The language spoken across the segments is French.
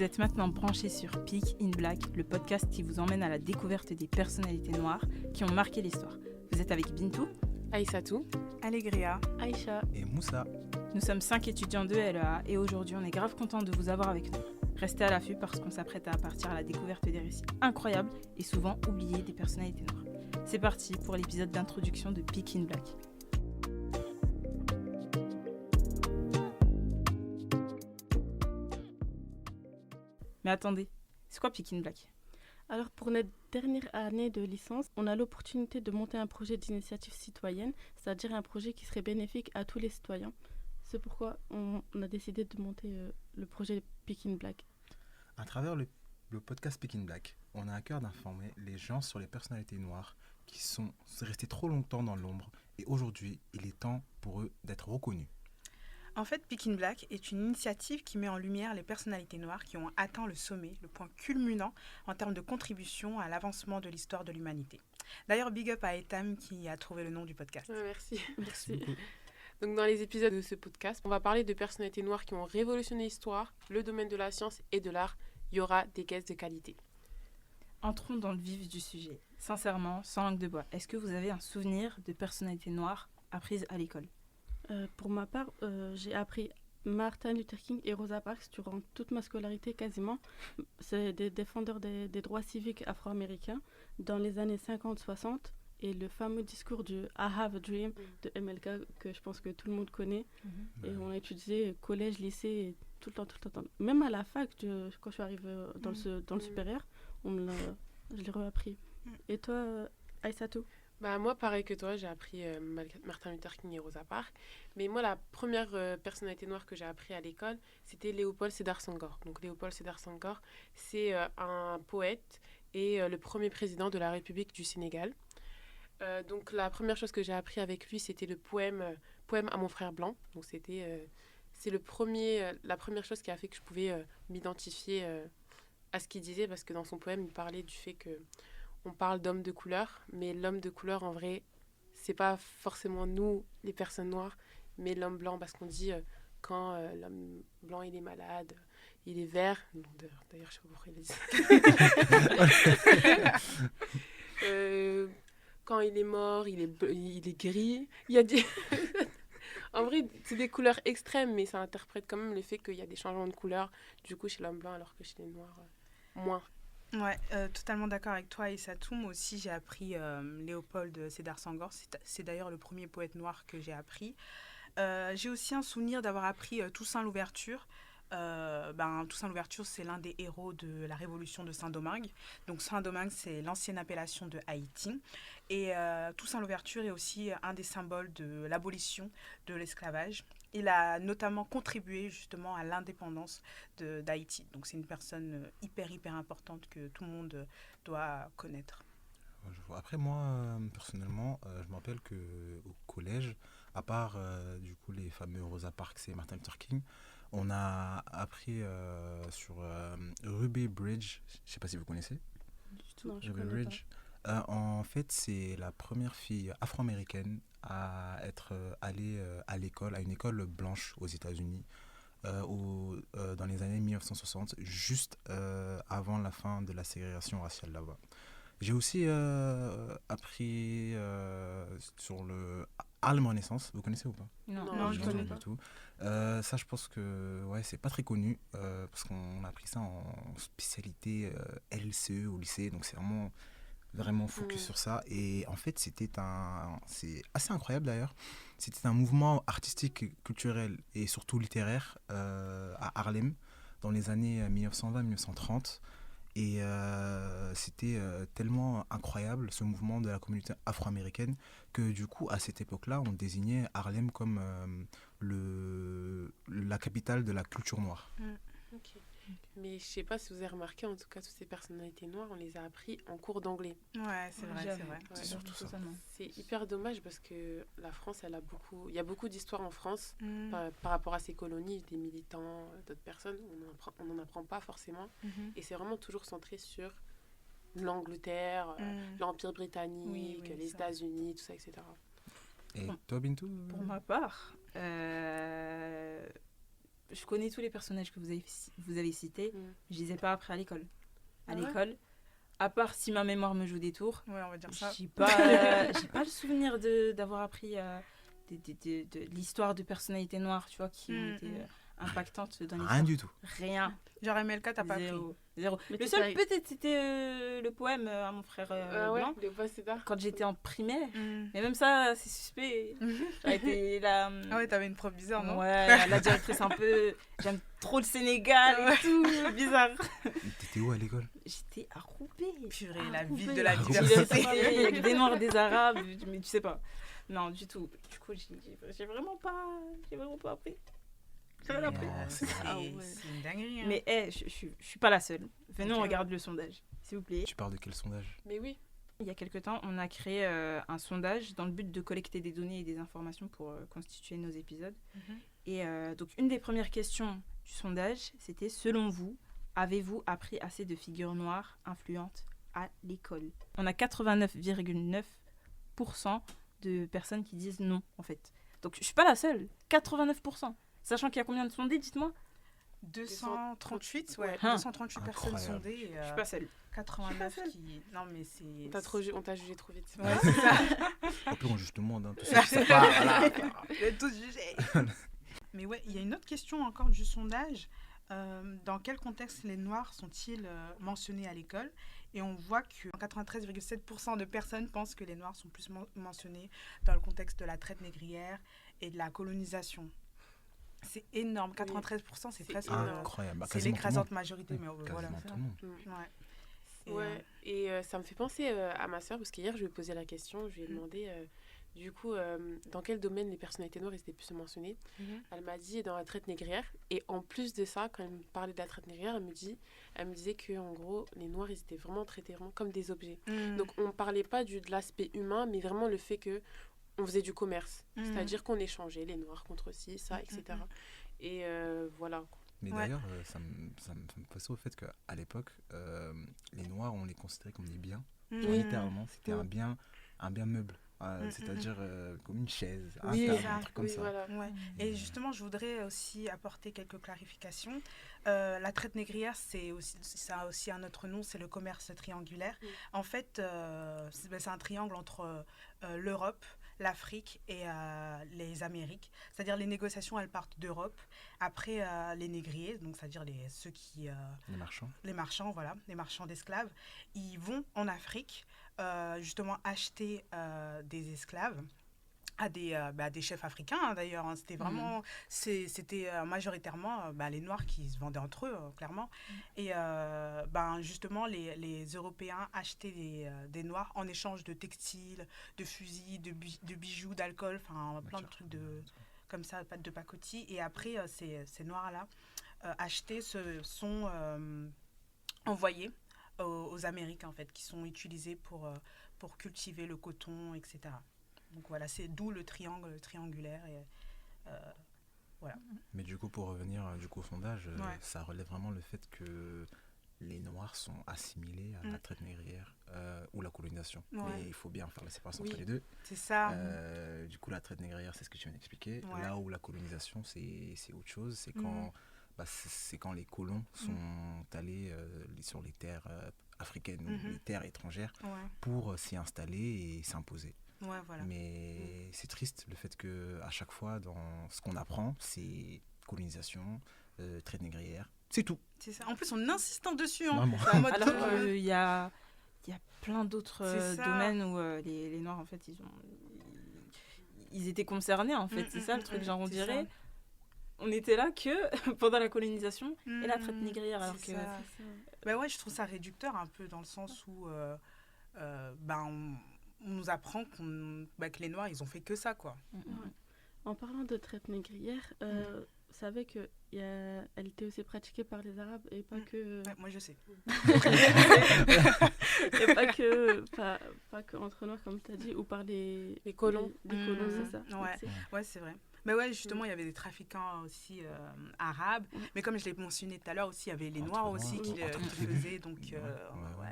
Vous êtes maintenant branchés sur Peak in Black, le podcast qui vous emmène à la découverte des personnalités noires qui ont marqué l'histoire. Vous êtes avec Bintou, Aïssatou, Allégria, Aïcha et Moussa. Nous sommes 5 étudiants de LEA et aujourd'hui on est grave contents de vous avoir avec nous. Restez à l'affût parce qu'on s'apprête à partir à la découverte des récits incroyables et souvent oubliés des personnalités noires. C'est parti pour l'épisode d'introduction de Peak in Black. Mais attendez, c'est quoi Peak in Black ? Alors pour notre dernière année de licence, on a l'opportunité de monter un projet d'initiative citoyenne, c'est-à-dire un projet qui serait bénéfique à tous les citoyens. C'est pourquoi on a décidé de monter le projet Peak in Black. À travers le podcast Peak in Black, on a à cœur d'informer les gens sur les personnalités noires qui sont restées trop longtemps dans l'ombre et aujourd'hui, il est temps pour eux d'être reconnus. En fait, Peak in Black est une initiative qui met en lumière les personnalités noires qui ont atteint le sommet, le point culminant en termes de contribution à l'avancement de l'histoire de l'humanité. D'ailleurs, big up à Etam qui a trouvé le nom du podcast. Merci. Merci. Donc dans les épisodes de ce podcast, on va parler de personnalités noires qui ont révolutionné l'histoire, le domaine de la science et de l'art. Il y aura des guests de qualité. Entrons dans le vif du sujet. Sincèrement, sans langue de bois, est-ce que vous avez un souvenir de personnalités noires apprises à l'école ? Pour ma part, j'ai appris Martin Luther King et Rosa Parks durant toute ma scolarité quasiment. C'est des défendeurs des droits civiques afro-américains dans les années 50-60 et le fameux discours du I Have a Dream de MLK que je pense que tout le monde connaît. Et on l'a utilisé collège, lycée, tout le temps. Même à la fac, quand je suis arrivée dans le supérieur, je l'ai reappris. Et toi, Aïssatou ? Moi, pareil que toi, j'ai appris Martin Luther King et Rosa Parks. Mais moi, la première personnalité noire que j'ai appris à l'école, c'était Léopold Sédar Senghor. Donc Léopold Sédar Senghor, c'est un poète et le premier président de la République du Sénégal. Donc la première chose que j'ai appris avec lui, c'était le poème à mon frère blanc. Donc c'est la première chose qui a fait que je pouvais m'identifier à ce qu'il disait, parce que dans son poème, il parlait du fait que on parle d'hommes de couleur, mais l'homme de couleur, en vrai, c'est pas forcément nous, les personnes noires, mais l'homme blanc, parce qu'on dit quand l'homme blanc, il est malade, il est vert. Non, d'ailleurs, je sais pas pourquoi il a dit ça. Quand il est mort, il est gris. Il y a des... En vrai, c'est des couleurs extrêmes, mais ça interprète quand même le fait qu'il y a des changements de couleur, du coup, chez l'homme blanc, alors que chez les noirs, moins. Ouais, totalement d'accord avec toi, Aïssatou. Moi aussi, j'ai appris Léopold Sédar Senghor. C'est d'ailleurs le premier poète noir que j'ai appris. J'ai aussi un souvenir d'avoir appris Toussaint Louverture. Toussaint Louverture, c'est l'un des héros de la révolution de Saint-Domingue. Donc Saint-Domingue, c'est l'ancienne appellation de Haïti. Et Toussaint Louverture est aussi un des symboles de l'abolition de l'esclavage. Il a notamment contribué justement à l'indépendance d'Haïti. Donc c'est une personne hyper importante que tout le monde doit connaître. Après moi, personnellement, je me rappelle qu'au collège, à part du coup les fameux Rosa Parks et Martin Luther King, on a appris sur Ruby Bridge. Je ne sais pas si vous connaissez. Du tout. Non, Ruby Bridge. En fait, c'est la première fille afro-américaine à être allée à l'école, à une école blanche aux États-Unis, dans les années 1960, juste avant la fin de la ségrégation raciale là-bas. J'ai aussi appris sur le Harlem Renaissance. Vous connaissez ou pas ? Non, je connais pas du tout. Ça, je pense que c'est pas très connu parce qu'on a appris ça en spécialité LCE au lycée, donc c'est vraiment focus sur ça. Et en fait, c'est assez incroyable d'ailleurs. C'était un mouvement artistique, culturel et surtout littéraire à Harlem dans les années 1920-1930. Et c'était tellement incroyable ce mouvement de la communauté afro-américaine que du coup à cette époque-là on désignait Harlem comme la capitale de la culture noire. Ok. Mais je sais pas si vous avez remarqué, en tout cas toutes ces personnalités noires, on les a appris en cours d'anglais. Ouais, c'est vrai. Ouais, C'est surtout ça. C'est hyper dommage parce que la France, il y a beaucoup d'histoires en France par rapport à ses colonies, des militants, d'autres personnes. On n'en apprend pas forcément. Et c'est vraiment toujours centré sur l'Angleterre, l'Empire britannique, les États-Unis, tout ça, etc. Et toi, Bintou ? Pour ma part, je connais tous les personnages que vous avez cités, je les ai pas appris à l'école. À l'école, à part si ma mémoire me joue des tours, Ouais, on va dire ça. j'ai pas le souvenir d'avoir appris de l'histoire de personnalités noires, tu vois, qui ont été impactantes dans l'histoire. Rien du tout. Rien. Genre MLK, t'as pas appris. Zéro. Mais Le tu seul sais- peut-être c'était le poème à mon frère blanc Léopold Sédar. quand j'étais en primaire. Mm. Mais même ça, c'est suspect. J'aurais été la... Ah ouais, t'avais une prof bizarre, non? Ouais, la directrice un peu... J'aime trop le Sénégal et tout, bizarre. T'étais où à l'école? J'étais à Roubaix. Purée, la Roubaix. ville de la Ah, Roubaix. diversité. Il y a que des noirs, des arabes, mais tu sais pas. Non, du tout. Du coup, j'ai vraiment pas appris. J'ai rien appris. C'est vrai. Ah ouais. C'est une dinguerie. Hein. Mais je suis pas la seule. Venez, Ok, on ouais. regarde le sondage, s'il vous plaît. Tu parles de quel sondage? Mais oui. Il y a quelque temps, on a créé un sondage dans le but de collecter des données et des informations pour constituer nos épisodes. Mhm. Et donc, une des premières questions du sondage, c'était, selon vous, avez-vous appris assez de figures noires influentes à l'école? On a 89,9% de personnes qui disent non, en fait. Donc, je suis pas la seule. 89%. Sachant qu'il y a combien de sondés, dites-moi? 238, ouais. Hein. 238 personnes Incroyable. sondées. Et, Je suis pas seule. 89 qui... Non, mais c'est... On t'a jugé trop vite. Ouais, c'est ça. Au pire, on juge tout le monde. Hein. Tout ça, ça part, voilà. Vous êtes tous jugés. Mais ouais, il y a une autre question encore du sondage. Dans quel contexte les Noirs sont-ils mentionnés à l'école? Et on voit que 93,7% de personnes pensent que les Noirs sont plus mentionnés dans le contexte de la traite négrière et de la colonisation. C'est énorme, 93%, c'est presque... Incroyable. Bah, c'est quasiment l'écrasante tout majorité, mais le monde. voilà. Quasiment tout le monde. Ouais. Et, Ouais, et ça me fait penser à ma soeur, parce qu'hier, je lui ai posé la question, je lui ai demandé, du coup, dans quel domaine les personnalités noires étaient plus mentionnées. Elle m'a dit dans la traite négrière, et en plus de ça, quand elle me parlait de la traite négrière, elle me disait que en gros, les Noirs, ils étaient vraiment traités vraiment comme des objets. Donc, on ne parlait pas de l'aspect humain, mais vraiment le fait que on faisait du commerce. C'est-à-dire qu'on échangeait les Noirs contre ci, ça, etc. Et voilà. Mais Ouais. d'ailleurs, ça me fait penser au fait qu'à l'époque, les Noirs, on les considérait comme des biens. Genre, littéralement, c'était un bien meuble. C'est-à-dire comme une chaise, un Oui, table, ça. un truc comme Oui, ça. voilà. Ouais. Et justement, je voudrais aussi apporter quelques clarifications. La traite négrière, ça a aussi un autre nom, c'est le commerce triangulaire. En fait, c'est un triangle entre l'Europe, l'Afrique et les Amériques. C'est-à-dire les négociations, elles partent d'Europe. Après, les négriers, donc c'est-à-dire ceux qui... Les marchands. les marchands, voilà, les marchands d'esclaves, ils vont en Afrique justement acheter des esclaves à des chefs africains, hein, d'ailleurs. Hein. C'était vraiment, c'était majoritairement les Noirs qui se vendaient entre eux, clairement. Et justement, les Européens achetaient des Noirs en échange de textiles, de fusils, de bijoux, d'alcool, enfin plein de trucs comme ça, de pacotille. Et après, ces Noirs-là achetés sont envoyés aux Amériques, en fait, qui sont utilisés pour cultiver le coton, etc. Donc voilà, c'est d'où le triangle triangulaire. Et, voilà. Mais du coup, pour revenir au sondage, Ouais. ça relève vraiment le fait que les Noirs sont assimilés à la traite négrière ou la colonisation. Ouais. Mais il faut bien faire la séparation Oui. entre les deux. C'est ça. Du coup, la traite négrière, c'est ce que tu viens d'expliquer. Ouais. Là où la colonisation, c'est autre chose. C'est quand, c'est quand les colons sont allés sur les terres africaines ou les terres étrangères Ouais, pour s'y installer et s'imposer. ouais, voilà. Mais c'est triste le fait que à chaque fois, dans ce qu'on apprend, c'est colonisation, traite négrière. C'est tout. C'est ça. En plus, on insiste dessus. Hein. Vraiment. C'est en mode, Alors qu'il y a plein d'autres C'est ça. domaines où les Noirs, en fait, ils étaient concernés, en fait. C'est ça le truc, genre, on c'est dirait... ça. On était là que pendant la colonisation et la traite négrière, alors C'est que... ça. Bah ouais, je trouve ça réducteur un peu dans le sens où on nous apprend que les Noirs, ils ont fait que ça, quoi. En parlant de traite négrière, vous savez qu'elle était aussi pratiquée par les Arabes et pas que... Ouais, moi, je sais. et pas que entre Noirs, comme tu as dit, ou par les colons. Les colons, c'est ça. Ouais. Ouais, c'est vrai. Mais ouais, justement, il y avait des trafiquants aussi arabes. Mais comme je l'ai mentionné tout à l'heure aussi, il y avait les Entre Noirs Noirs, aussi qui entre le faisaient. Donc, Ouais.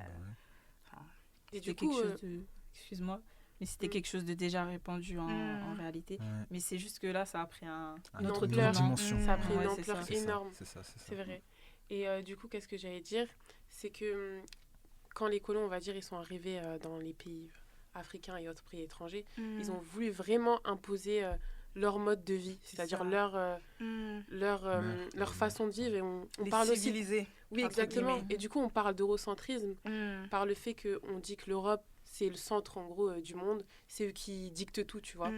Et C'est du coup, quelque chose de... Excuse-moi. Mais c'était quelque chose de déjà répandu en réalité. Ouais. Mais c'est juste que là, ça a pris Une autre ampleur. dimension. Ça a pris une Ouais, c'est ampleur ça. énorme. C'est ça. C'est vrai. Et du coup, qu'est-ce que j'allais dire? C'est que quand les colons, on va dire, ils sont arrivés dans les pays africains et autres pays étrangers, ils ont voulu vraiment imposer leur mode de vie, c'est-à-dire ça. leur façon de vivre. Et on Les parle aussi... civiliser. Oui, entre exactement. guillemets. Et du coup, on parle d'eurocentrisme par le fait qu'on dit que l'Europe, c'est le centre, en gros, du monde. C'est eux qui dictent tout, tu vois.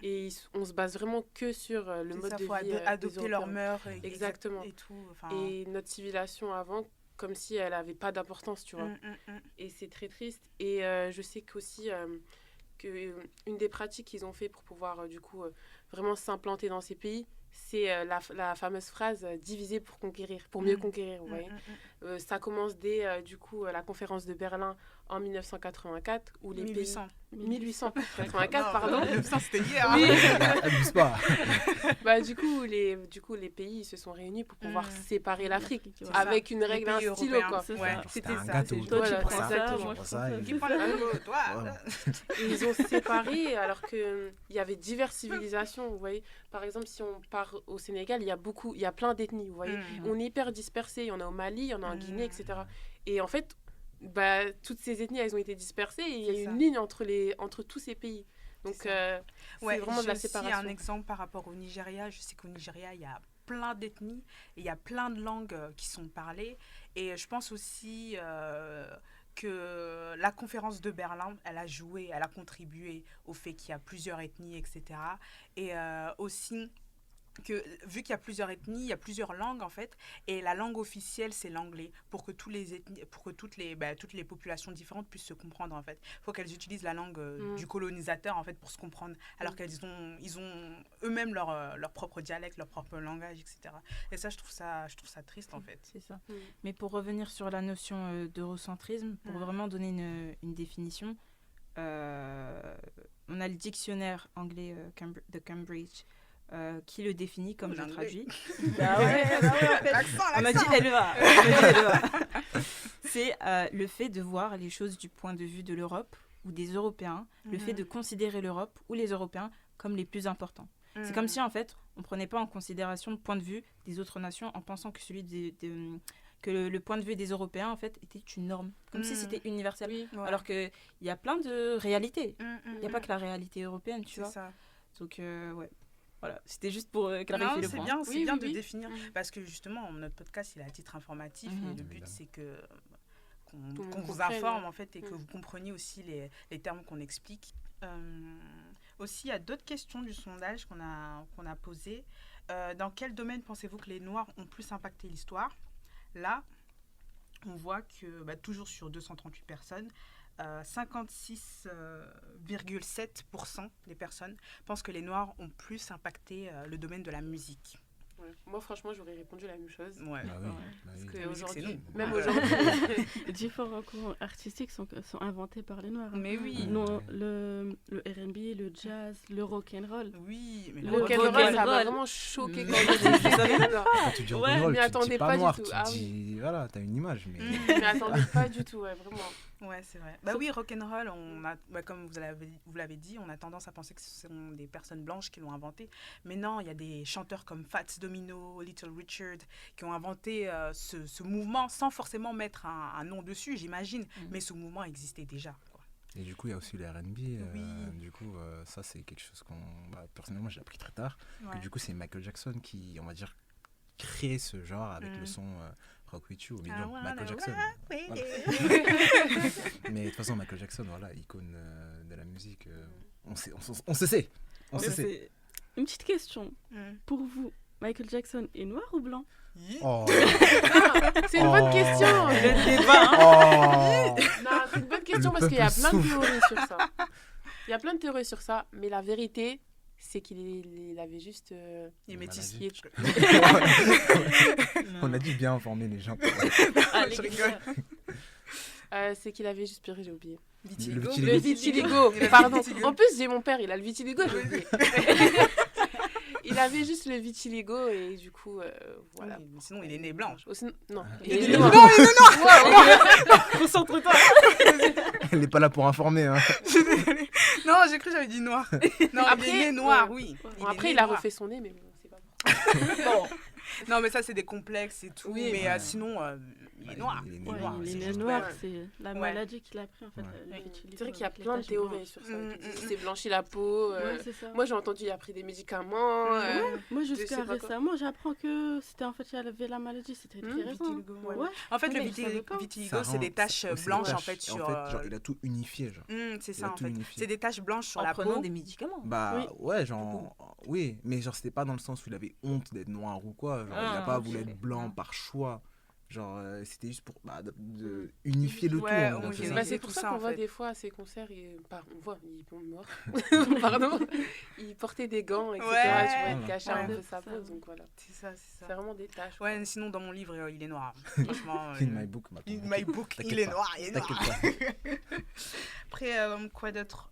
Et on se base vraiment que sur le C'est mode ça, de faut vie adopter des leurs Européens. mœurs. Exactement. Et tout. Enfin, Et notre civilisation avant, comme si elle n'avait pas d'importance, tu vois. Et c'est très triste. Et je sais qu'aussi, une des pratiques qu'ils ont fait pour pouvoir, du coup, vraiment s'implanter dans ces pays, c'est la fameuse phrase « diviser pour conquérir », pour mieux conquérir, vous voyez. Ça commence dès, du coup, la conférence de Berlin en 1984, où les 1884, pardon. 1900, c'était hier. Oui. Abuse pas. Bah, du coup, les pays se sont réunis pour pouvoir séparer l'Afrique, C'est ça. avec une Les règle, un pays stylo, européens. quoi. C'est Ouais. ça. C'était un ça, gâteau. c'est- Toi, tu voilà, prends ça, exactement. moi, je prends ça. Qui prend la mango, toi. Voilà. Et ils ont séparé alors qu'il y avait diverses civilisations, vous voyez. Par exemple, si on part au Sénégal, il y a plein d'ethnies, vous voyez. On est hyper dispersés, il y en a au Mali, il y en a en Guinée, etc. Et en fait, toutes ces ethnies, elles ont été dispersées et il y a C'est ça. une ligne entre tous ces pays. Donc, C'est c'est vraiment de la J'ai séparation. aussi un exemple par rapport au Nigeria. Je sais qu'au Nigeria, il y a plein d'ethnies et il y a plein de langues qui sont parlées. Et je pense aussi que la conférence de Berlin, elle a contribué au fait qu'il y a plusieurs ethnies, etc. Et aussi que vu qu'il y a plusieurs ethnies, il y a plusieurs langues en fait, et la langue officielle c'est l'anglais pour que toutes les populations différentes puissent se comprendre en fait. Il faut qu'elles utilisent la langue du colonisateur en fait pour se comprendre, alors qu'ils ont eux-mêmes leur propre dialecte, leur propre langage, etc. Et ça je trouve ça triste en fait. C'est ça. Mais pour revenir sur la notion d'eurocentrisme, pour vraiment donner une définition, on a le dictionnaire anglais de Cambridge qui le définit comme je L'anglais. traduis. Bah ouais, L'accent. on a dit LEA. C'est le fait de voir les choses du point de vue de l'Europe ou des Européens, le fait de considérer l'Europe ou les Européens comme les plus importants. C'est comme si en fait on prenait pas en considération le point de vue des autres nations en pensant que que le point de vue des Européens en fait était une norme, comme si c'était universel. Oui. Alors qu'il y a plein de réalités. Il n'y a pas que que la réalité européenne, tu c'est vois. ça. Donc ouais. Voilà, c'était juste pour clarifier Non, le c'est point. bien, c'est Oui, bien oui, de oui. définir. Parce que justement, notre podcast, il est à titre informatif. Mhm. Et le but, Évidemment. c'est qu'on Tout le monde vous comprenne, informe, en fait, et que Mhm. vous compreniez aussi les termes qu'on explique. Aussi, il y a d'autres questions du sondage qu'on a posées. Dans quel domaine pensez-vous que les Noirs ont plus impacté l'histoire ? Là, on voit que, toujours sur 238 personnes, 56,7% des personnes pensent que les Noirs ont plus impacté le domaine de la musique. Ouais. Moi, franchement, j'aurais répondu la même chose. Ouais. Bah oui, Ouais. bah Parce oui. que La musique, aujourd'hui, c'est nous. même Ouais. aujourd'hui, Différents courants artistiques sont inventés par les Noirs. Mais oui. Non, le R&B, le jazz, le rock'n'roll. Oui, mais Le le rock'n'roll, rock'n'roll. ça m'a vraiment choqué Mm. quand j'ai dit ça. Quand tu dis Ouais, rock'n'roll, m'y tu te attendais dis pas pas du noir, tout. tu Ah te oui. dis, voilà, t'as une image, mais... Je m'y attendais pas du tout, ouais, vraiment. Ouais, c'est vrai. Oui, rock'n'roll, comme vous l'avez dit, on a tendance à penser que ce sont des personnes blanches qui l'ont inventé. Mais non, il y a des chanteurs comme Fats Domino, Little Richard, qui ont inventé ce mouvement sans forcément mettre un nom dessus, j'imagine. Mais ce mouvement existait déjà, quoi. Et du coup, il y a aussi le R&B. Oui. Du coup, ça, c'est quelque chose personnellement, j'ai appris très tard. Ouais. Que du coup, c'est Michael Jackson qui, on va dire, crée ce genre avec le son Rock With You au milieu. Michael Jackson. Voilà. Mais de toute façon, Michael Jackson, voilà, icône de la musique. On se sait. On se sait. Une petite question. Mm. Pour vous, Michael Jackson est noir ou blanc ? Oh. C'est une bonne Oh. question. Le débat, hein. Oh. Non, c'est une bonne question Le parce qu'il y a peuple plein de souffre. théories sur ça. Il y a plein de théories sur ça, mais la vérité, c'est qu'il avait juste... Il est métis. Maladie. Non. On a dit bien informer les gens. Allez, Je rigole. c'est qu'il avait juste... Purée, j'ai oublié. Vitiligo. vitiligo. Le vitiligo, Il a le pardon. vitiligo. En plus, j'ai mon père, il a le vitiligo, j'ai oublié. Il Il avait juste le vitiligo et du coup, voilà. Oui, mais sinon, il est né blanc. Non, Il il est est né noir. blanc, il est noir. Concentre-toi. Elle n'est pas là pour informer. Hein. Non, j'ai cru que j'avais dit noir. Non, Après, il est né noir, ouais. oui. Bon, est après, né il a noir. refait son nez, mais bon, c'est pas bon. Bon. Non, mais ça, c'est des complexes et tout. Oui, mais ouais. Sinon, il est noir. Il est né Ouais, noir, il c'est est né juste- noir, ouais. c'est la Ouais. maladie qu'il a pris en fait. Ouais. le Ouais. vitiligo C'est vrai qu'il y a avec les plein de taches théories blanches. sur ça. Mm, Qui disent mm, que c'est blanchi la peau. Ouais, c'est ça. Moi, j'ai entendu, il a pris des médicaments. Moi, je sais jusqu'à pas quoi. récemment, j'apprends que c'était en fait, il avait la maladie, c'était très récent. Vitiligo, ouais. Ouais. En fait, Mais le je savais pas. vitiligo, Ça c'est des rend- taches ouais, c'est des blanches, en taches. fait, Et sur... genre, il a tout unifié, genre. C'est Il ça, a en tout fait. unifié. C'est des taches blanches sur En la prenant peau. des médicaments. Bah ouais, genre, oui, mais genre c'était pas dans le sens où il avait honte d'être noir ou quoi, genre il a pas voulu être blanc par choix, genre c'était juste pour de unifier le Ouais, tout en gros, homogénéiser. c'est ça. Bah, c'est tout pour ça, ça en qu'on voit fait. des fois à ces concerts, on voit, pardon, il portait des gants, etc. Ouais. Tu vois, il Voilà. cachait un Ouais. peu sa peau, Ça. donc voilà. C'est ça, c'est C'est ça. vraiment des taches. Ouais, sinon, dans mon livre, il est noir. Franchement. In my book, maintenant. In my book, T'inquiète il est pas. noir, il est noir. T'inquiète pas. Après, quoi d'autre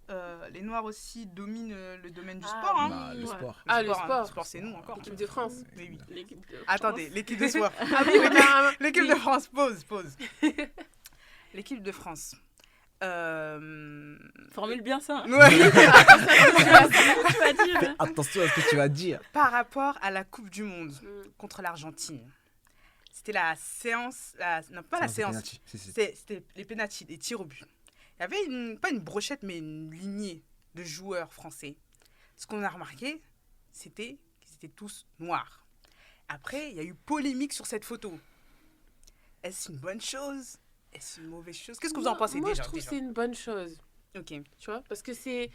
Les Noirs aussi dominent le domaine du Ah, sport. Hein. Bah, le Ouais. sport. Ah, le hein. sport. Le sport, c'est nous encore. L'équipe de France. Mais oui. L'équipe de Attendez, France. l'équipe de sport. Ah oui, on a un- L'équipe oui. de France, pause. L'équipe de France. Formule bien ça. Ouais. Tu vas dire. Attention à ce que tu vas dire. Par rapport à la Coupe du Monde Mm. contre l'Argentine, c'était la séance, non pas la C'est un séance, penalty. Si, si. c'était les pénaltys, les tirs au but. Il y avait pas une brochette, mais une lignée de joueurs français. Ce qu'on a remarqué, c'était qu'ils étaient tous noirs. Après, il y a eu polémique sur cette photo. Est-ce une bonne chose? Est-ce une mauvaise chose? Qu'est-ce que vous en pensez Moi, déjà je trouve que déjà c'est une bonne chose, Ok. tu vois, parce que c'est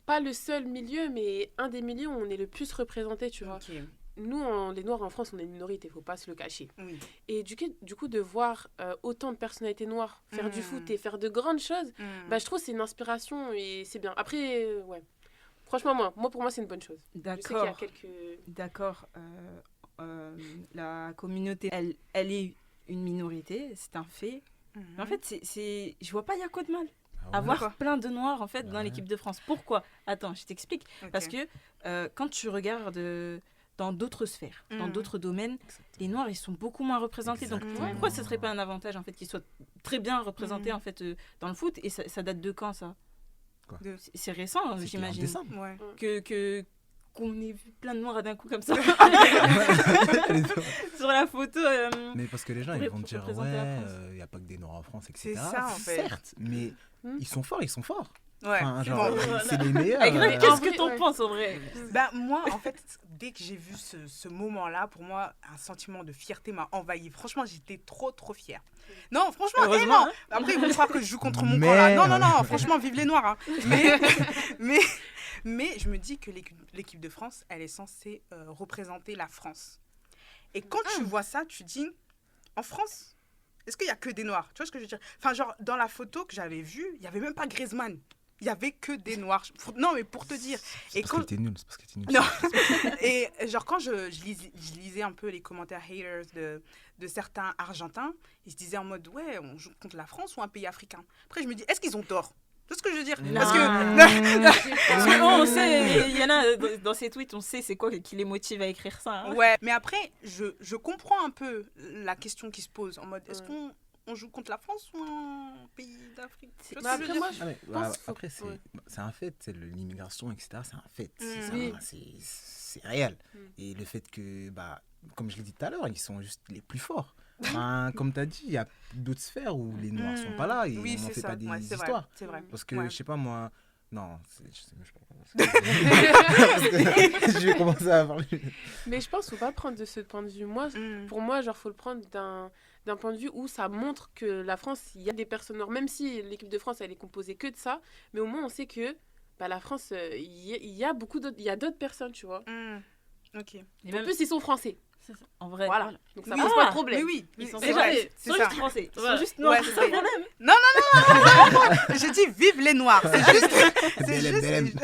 pas le seul milieu, mais un des milieux où on est le plus représenté, tu vois. Ok. Nous, les Noirs en France, on est une minorité, faut pas se le cacher. Oui. Et du coup de voir autant de personnalités noires faire du Mm. foot et faire de grandes choses, Mm. bah, je trouve que c'est une inspiration et c'est bien. Après, ouais. Franchement, pour moi, c'est une bonne chose. Je sais qu'il y a D'accord. quelques... D'accord. La communauté, elle est une minorité, c'est un fait. Mais en fait, je vois pas il y a quoi de mal. Ah ouais. Avoir Pourquoi plein de noirs en fait dans Ouais. l'équipe de France. Pourquoi? Attends, je t'explique. Ok. Parce que quand tu regardes dans d'autres sphères, dans Mhm. d'autres domaines, Exactement. les noirs ils sont beaucoup moins représentés. Donc Exactement. pourquoi ce serait pas un avantage en fait qu'ils soient très bien représentés Mhm. en fait dans le foot? Et ça date de quand ça? De- C'est récent, C'était en j'imagine. décembre. Ouais. Qu'on ait vu plein de noirs d'un coup comme ça sur la photo. Mais parce que les gens, Pour ils vont te dire, représenter la ouais, France. il n'y a pas que des Noirs en France, etc. C'est ça, en fait. Certes, mais Hmm. ils sont forts. Ouais. Enfin, genre, Bon. c'est les meilleurs. Avec Mais qu'est-ce en que vrai, t'en ouais. penses en vrai? Bah, moi, en fait, dès que j'ai vu ce moment-là, pour moi, un sentiment de fierté m'a envahi. Franchement, j'étais trop fière. Non, franchement, Heureusement, non. Après, ils vont croire que je joue contre mon Mais- camp, là. Non, franchement, vive les Noirs. Hein. Mais je me dis que l'équipe de France, elle est censée représenter la France. Et quand tu vois ça, tu dis, en France, est-ce qu'il y a que des Noirs? Tu vois ce que je veux dire? Enfin, genre, dans la photo que j'avais vue, il n'y avait même pas Griezmann. Il n'y avait que des Noirs. Non, mais pour te dire. C'est parce quand- qu'il était nul. C'est parce qu'il était nul. Non. Et genre, quand je lisais un peu les commentaires haters de certains Argentins, ils se disaient en mode, ouais, on joue contre la France ou un pays africain. Après, je me dis, est-ce qu'ils ont tort? Tu vois ce que je veux dire? Parce que... Parce que, on sait, il y en a dans ces tweets, on sait c'est quoi qui les motive à écrire ça. Hein. Ouais, mais après, je comprends un peu la question qui se pose en mode, est-ce Ouais. qu'on joue contre la France ou un pays d'Afrique? Tu vois Bah, ce que je après, veux moi, dire? je Ah, mais, pense qu'il faut- après, c'est ouais. c'est un fait. L'immigration, etc., c'est un fait. Oui. C'est réel. Mm. Et le fait que, bah, comme je l'ai dit tout à l'heure, ils sont juste les plus forts. Enfin, comme tu as dit, il y a d'autres sphères où les Noirs sont pas là et Oui, on n'en c'est fait ça. pas des Ouais, c'est vrai, histoires. c'est vrai. Parce que, Ouais. je sais pas moi... Non, je sais même pas. Je vais commencer à parler. Mais je pense qu'il ne faut pas prendre de ce point de vue. Moi, Mm. pour moi, genre, faut le prendre d'un point de vue où ça montre que la France, il y a des personnes noires, même si l'équipe de France, elle est composée que de ça, mais au moins, on sait que bah, la France, il y a beaucoup d'autres, il y a d'autres personnes, tu vois. Ok. Et En même, plus, ils sont français. c'est ça, en vrai. Voilà. Donc ça Oui. pose pas de problème. Oui, Ils sont, c'est vrai. ils C'est sont ça. juste français. Ils Voilà. sont juste noirs. Ouais, c'est c'est ça le ça. problème. J'ai dit vive les Noirs. C'est juste. C'est BLM, juste.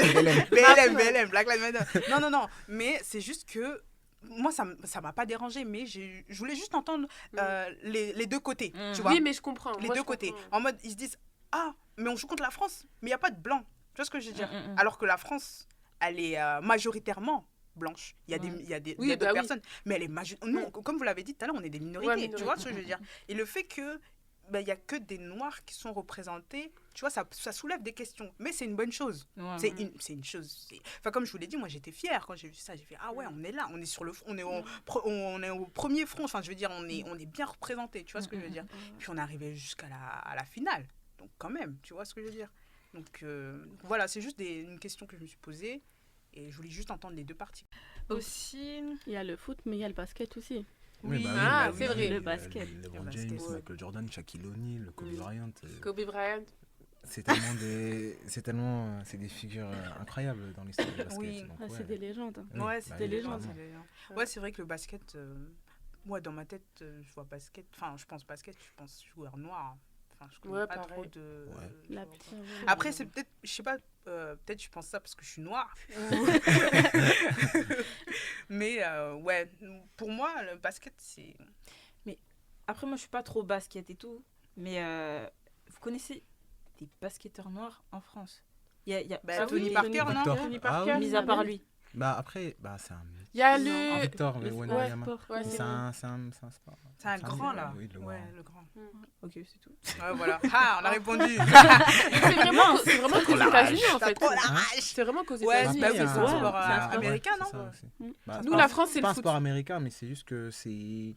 BLM. BLM, Black Lives Matter. Non. Mais c'est juste que. Moi, ça m'a pas dérangé, mais je voulais juste entendre les deux côtés. Mm. Tu vois, Oui, mais je comprends. les Moi, deux je côtés. comprends. En mode, ils se disent, ah, mais on joue contre la France, mais il n'y a pas de blanc. Tu vois ce que je veux dire? Mm. Alors que la France, elle est majoritairement blanches. Il y a Oui, d'autres bah oui. personnes. Mais nous, comme vous l'avez dit tout à l'heure, on est des minorités. Ouais, Tu vois ce que je veux dire? Et le fait que il y a que des noirs qui sont représentés, tu vois, ça soulève des questions. Mais c'est une bonne chose. Ouais. C'est une chose. Enfin, comme je vous l'ai dit, moi j'étais fière quand j'ai vu ça. J'ai fait ah ouais, on est là, on est sur le, on est on est au premier front. Enfin, je veux dire, on est bien représenté. Tu vois ce que je veux dire? Puis on est arrivé jusqu'à à la finale. Donc quand même, tu vois ce que je veux dire? Donc voilà, c'est juste une question que je me suis posée et je voulais juste entendre les deux parties. Aussi, Il y a le foot, mais il y a le basket aussi. Oui, bah Ah, oui, c'est vrai. Le basket. LeBron Le James, basket. Michael Jordan, Shaquille O'Neal, Kobe Bryant. Kobe Bryant. C'est des figures incroyables dans l'histoire du basket. Oui. donc, Ah, ouais. c'est des légendes. Oui, ouais, bah c'est oui, des légendes. clairement. c'est des légendes. Ouais, c'est vrai que le basket, moi dans ma tête, je vois basket. Enfin, je pense basket, je pense joueur noir. Enfin, je connais Ouais, pas pareil. trop de. Ouais. La joueurs. petite- Après, c'est peut-être, je sais pas, peut-être je pense ça parce que je suis noire. Mais ouais, pour moi, le basket, c'est. Après, moi, je suis pas trop basket et tout, mais vous connaissez des basketteurs noirs en France? Il y a Bah, Ah Tony oui, Parker, Victor. non? Tony Ah Parker. oui. mis à part lui. Bah après, c'est un mythe. Il y a Non. Ah, le. Victor, mais le Wembanyama. sport. Ouais, C'est un sport. C'est un grand mythe, là. Oui, le Ouais, grand. le grand. Ok, c'est tout. Ouais, voilà. Ah, on a répondu. C'est vraiment qu'aux États-Unis en T'as fait. trop la rage. C'est vraiment qu'aux Ouais, États-Unis. bah oui, Après, il y a c'est un sport américain, c'est non? ça aussi. Mm. Bah, Nous, c'est la pas- France, c'est c'est pas le un foot. sport américain, mais c'est juste que c'est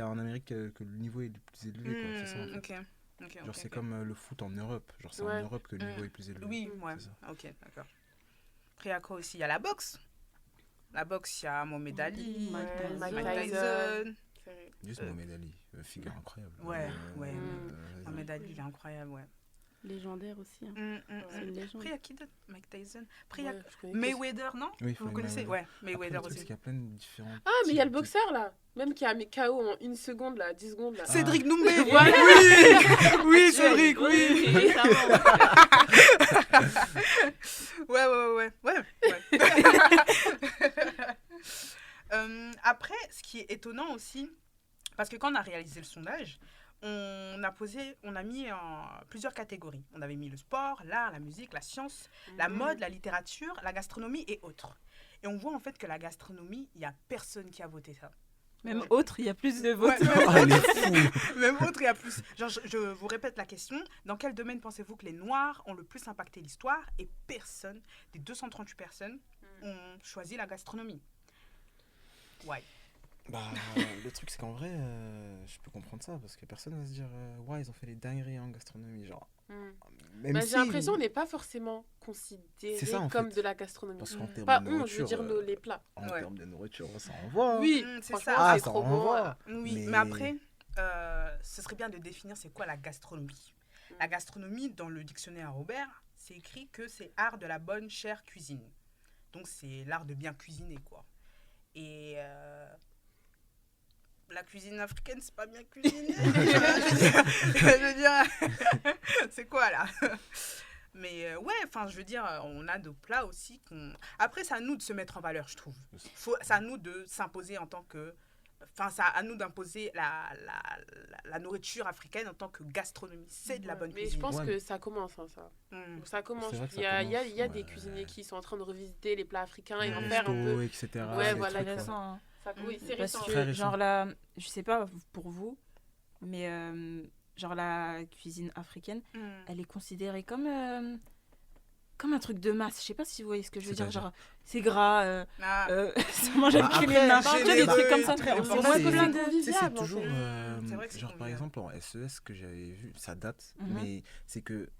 en Amérique que le niveau est le plus élevé. Quoi. C'est ça, en fait. Ok. Genre, c'est comme le foot en Europe. Genre, c'est Ouais. en Europe que le niveau est plus élevé. Oui, ouais. C'est ça. Ok, d'accord. Après, il y a quoi aussi? Il y a la boxe. La boxe, il y a Mohamed Ali, Mike Ouais, Mike Mike Tyson. Tyson. C'est- Juste Mohamed Ali, figure incroyable. Ouais, ouais. Mm. Mohamed Ali, il est incroyable, ouais. Légendaire aussi. hein. C'est Après, une légende. il y a qui d'autre? Mike Tyson. Après, il y a Ouais, je connais Mayweather, non? Oui, Vous connaissez? Ouais, Mayweather Après, le truc, c'est aussi. qu'il y a plein de différents. Ah, mais il y a le types de- boxeur là. Même qui a mis KO en 1 seconde, là, 10 secondes. Là. Cédric Doumbé. Voilà. Oui, Cédric, oui. Ouais. Après, ce qui est étonnant aussi, parce que quand on a réalisé le sondage, on a mis en plusieurs catégories. On avait mis le sport, l'art, la musique, la science, la mode, la littérature, la gastronomie et autres. Et on voit en fait que la gastronomie, il n'y a personne qui a voté ça. Même autre, il y a plus de votes. Ouais, Oh, elle est fou. même autre, il y a plus. Genre, je vous répète la question. Dans quel domaine pensez-vous que les Noirs ont le plus impacté l'histoire? Et personne, des 238 personnes, ont choisi la gastronomie. Ouais. Bah, le truc, c'est qu'en vrai, je peux comprendre ça parce que personne va se dire, ouais, ils ont fait les dingueries en gastronomie. Genre, même Bah, si. j'ai l'impression qu'on n'est pas forcément considéré C'est ça, en comme fait. de la gastronomie. Parce qu'en termes Pas de on, je veux nourriture, dire les plats. en Ouais. termes de nourriture, ça envoie. Oui, C'est franchement, ça. c'est trop bon. envoie. Oui, mais après, ce serait bien de définir c'est quoi la gastronomie. La gastronomie, dans le dictionnaire Robert, c'est écrit que c'est art de la bonne chère cuisine. Donc c'est l'art de bien cuisiner, quoi. Et la cuisine africaine, c'est pas bien cuisiné. je veux dire, c'est quoi là? Mais ouais, enfin, je veux dire, on a des plats aussi qu'on... Après, c'est à nous de se mettre en valeur, je trouve. C'est à nous de s'imposer en tant que... Enfin, c'est à nous d'imposer la nourriture africaine en tant que gastronomie. C'est de la bonne Mais cuisine. je pense Ouais, que mais- ça commence, hein, ça. Mm. Ça commence. C'est vrai que Il y ça a, il y a, il y a commence, des ouais. cuisiniers qui sont en train de revisiter les plats africains et en Les faire un peu. restos, etc. Ouais, ces voilà, trucs, C'est quoi. récent, hein. Ça, oui, c'est Parce récent. que, Très récent. genre là, je sais pas pour vous, mais genre la cuisine africaine, Mm. elle est considérée comme un truc de masse. Je sais pas si vous voyez ce que je veux dire. C'est-à-dire Genre, c'est gras, Ah. ça mange avec Bah, les après, mains. j'ai Tu vois, des des trucs comme trucs ça. très C'est importants. moins C'est- plein de... Tu sais, c'est convivial, toujours. en fait. C'est vrai que c'est Genre, par convivial. exemple, en SES que j'avais vu, ça date, Mhm. mais c'est que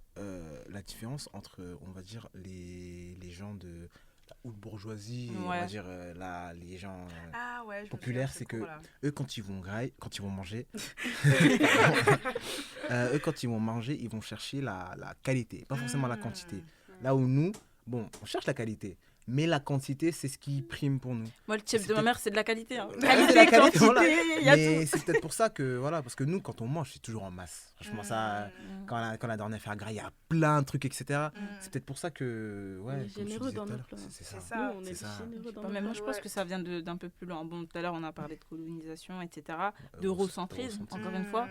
la différence entre, on va dire, les gens de la haute bourgeoisie, et on va Ouais. dire les gens. Ah ouais, je me Populaire, souviens de ce c'est que- cours-là. Eux, quand ils vont manger, quand ils vont manger, ils vont chercher la qualité, pas forcément la quantité. Mm. Là où nous, bon, on cherche la qualité, mais la quantité, c'est ce qui prime pour nous. Moi, le chef de ma C'était- mère, c'est de la qualité. Hein. c'est la Qualité, qualité, voilà. quantité, il y a Mais tout. c'est peut-être pour ça que, voilà, parce que nous, quand on mange, c'est toujours en masse. Franchement, ça, Mm. quand la dernière faire gras, il y a plein de trucs, etc. Mm. C'est peut-être pour ça que, On ouais, est comme tu généreux disais dans tout à nos l'heure, plats. c'est ça. C'est ça. Nous, on c'est est ça. généreux dans Mais nos moi, plats. je pense Ouais. que ça vient d'un peu plus loin. Bon, tout à l'heure, on a parlé de colonisation, etc. Euh, D'eurocentrisme, eurocentrisme. encore une fois.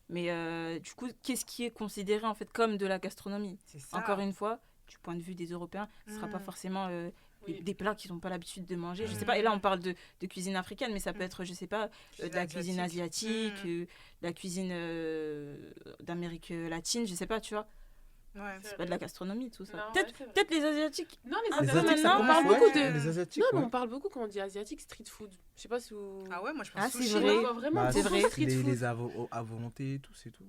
Mais du coup, qu'est-ce qui est considéré en fait comme de la gastronomie? C'est ça. Encore une fois, du point de vue des Européens, ce ne sera pas Mm. forcément Oui. des plats qu'ils n'ont pas l'habitude de manger. Je sais pas, et là, on parle de cuisine africaine, mais ça peut être, je sais pas, de la cuisine asiatique, de la cuisine d'Amérique latine, je sais pas, tu vois. Ouais. C'est pas de la gastronomie, tout ça. Non, Peut-être ouais, c'est vrai. peut-être les Asiatiques. Non, Ah, les ça, Asiatiques, maintenant, on parle commence, beaucoup ouais, de... les Asiatiques, Non, mais ouais. on parle beaucoup quand on dit asiatique, street food. Je sais pas si vous... Ah ouais, moi je pense Ah, c'est sushi. vrai. On voit vraiment Bah, c'est beaucoup vrai. street les, food. les à volonté et tout, c'est tout.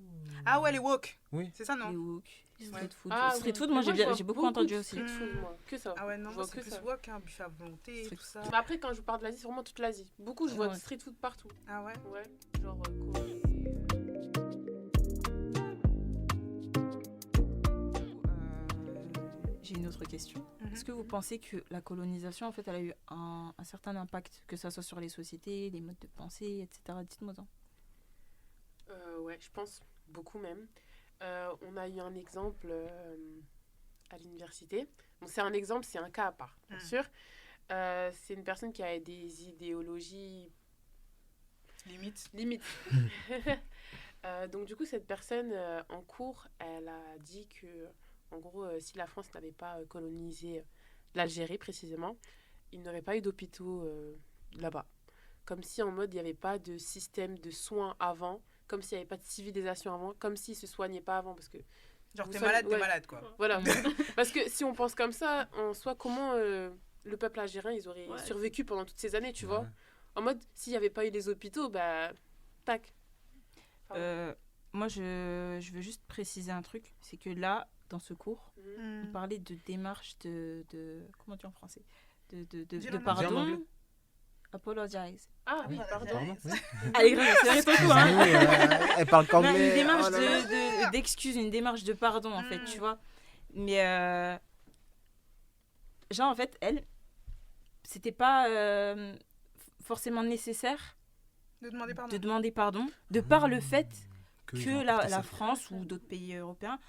Ah ouais, les wok. Oui. C'est ça, non? Les wok, street Ouais. food. Ah, Street oui. food, moi, Mais j'ai je vois beaucoup entendu de aussi. Street food, moi. Que ça. Ah ouais, non, Je moi vois c'est que plus ça. wok, hein, buffet à volonté, Street tout ça. Mais après, quand je vous parle de l'Asie, c'est vraiment toute l'Asie. Beaucoup, je vois Ouais. du street food partout. Ah ouais? Ouais, genre Corée. J'ai une autre question. Est-ce que vous pensez que la colonisation, en fait, elle a eu un certain impact, que ça soit sur les sociétés, les modes de pensée, etc. Dites-moi-en. Ouais, je pense beaucoup même. On a eu un exemple à l'université. Bon, c'est un exemple, c'est un cas à part, bien sûr. C'est une personne qui a des idéologies Limite. limites. Donc du coup, cette personne, en cours, elle a dit que, en gros, si la France n'avait pas colonisé l'Algérie précisément, il n'y aurait pas eu d'hôpitaux là-bas. Comme si en mode, il n'y avait pas de système de soins avant, comme s'il n'y avait pas de civilisation avant, comme s'ils ne se soignaient pas avant, parce que Genre Vous t'es soignez- malade, t'es ouais. malade quoi. voilà. Parce que si on pense comme ça, en soi, comment le peuple algérien, ils auraient Ouais. survécu pendant toutes ces années, tu Ouais. vois. En mode, s'il n'y avait pas eu les hôpitaux, bah, tac. Moi, je veux juste préciser un truc. C'est que là, dans ce cours, Mhm. on parlait de démarche de comment dire en français de Dis-le en pardon. anglais. Apologize. Ah oui, pardon. Pardon, oui. Allez, grave, c'est vrai, trop hein. Oui, elle parle Non, qu'anglais. une démarche Oh là là. d'excuse, une démarche de pardon, en fait, Mm. tu vois. Mais, genre, en fait, elle, c'était pas forcément nécessaire De demander pardon. de demander pardon, de par le fait Ils que ont la apporté ça. France ou d'autres pays européens,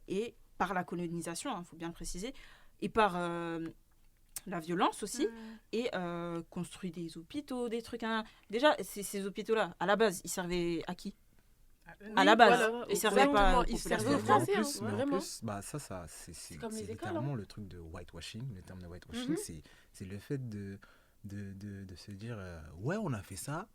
et par la colonisation, il faut bien le préciser, et par la violence aussi, et construit des hôpitaux, des trucs. Hein. Déjà, ces hôpitaux-là, à la base, ils servaient à qui? À la base, Voilà, ils servaient pas aux ils servaient aux populations. Français, En plus, hein, mais en vraiment. plus, bah, ça c'est comme les écoles, littéralement le truc de whitewashing. Le terme de whitewashing, Mhm. c'est le fait de se dire ouais, on a fait ça,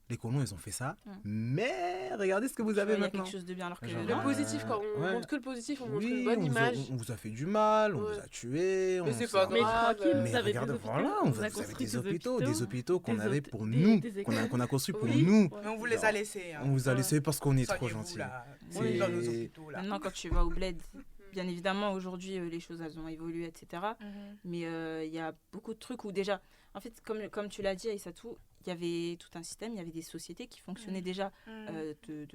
les colons, ils ont fait ça, Mhm. mais regardez ce que vous Tu vois, avez il y a maintenant. quelque chose de bien, alors que Genre, Le là, positif, quand on ouais. montre que le positif, on montre Oui, une bonne image. on vous a fait du mal, on Ouais. vous a tué. Mais on c'est vous pas a- Mais grave. tranquille, Mais vous avez regardez, des hôpitaux, voilà, on on vous a avez construit des hôpitaux qu'on des avait hôpitaux, pour des- nous, des qu'on a construit pour Oui. nous. Mais on vous les a laissés. Hein. On vous a Ouais. laissé parce qu'on est trop Soignez-vous, gentils. là. C'est- On est dans nos hôpitaux là. maintenant, quand tu vas au bled, bien évidemment, aujourd'hui, les choses, elles ont évolué, etc. Mhm. Mais il y a beaucoup de trucs où déjà, en fait, comme tu l'as dit, Aïssatou, il y avait tout un système, il y avait des sociétés qui fonctionnaient déjà Mhm.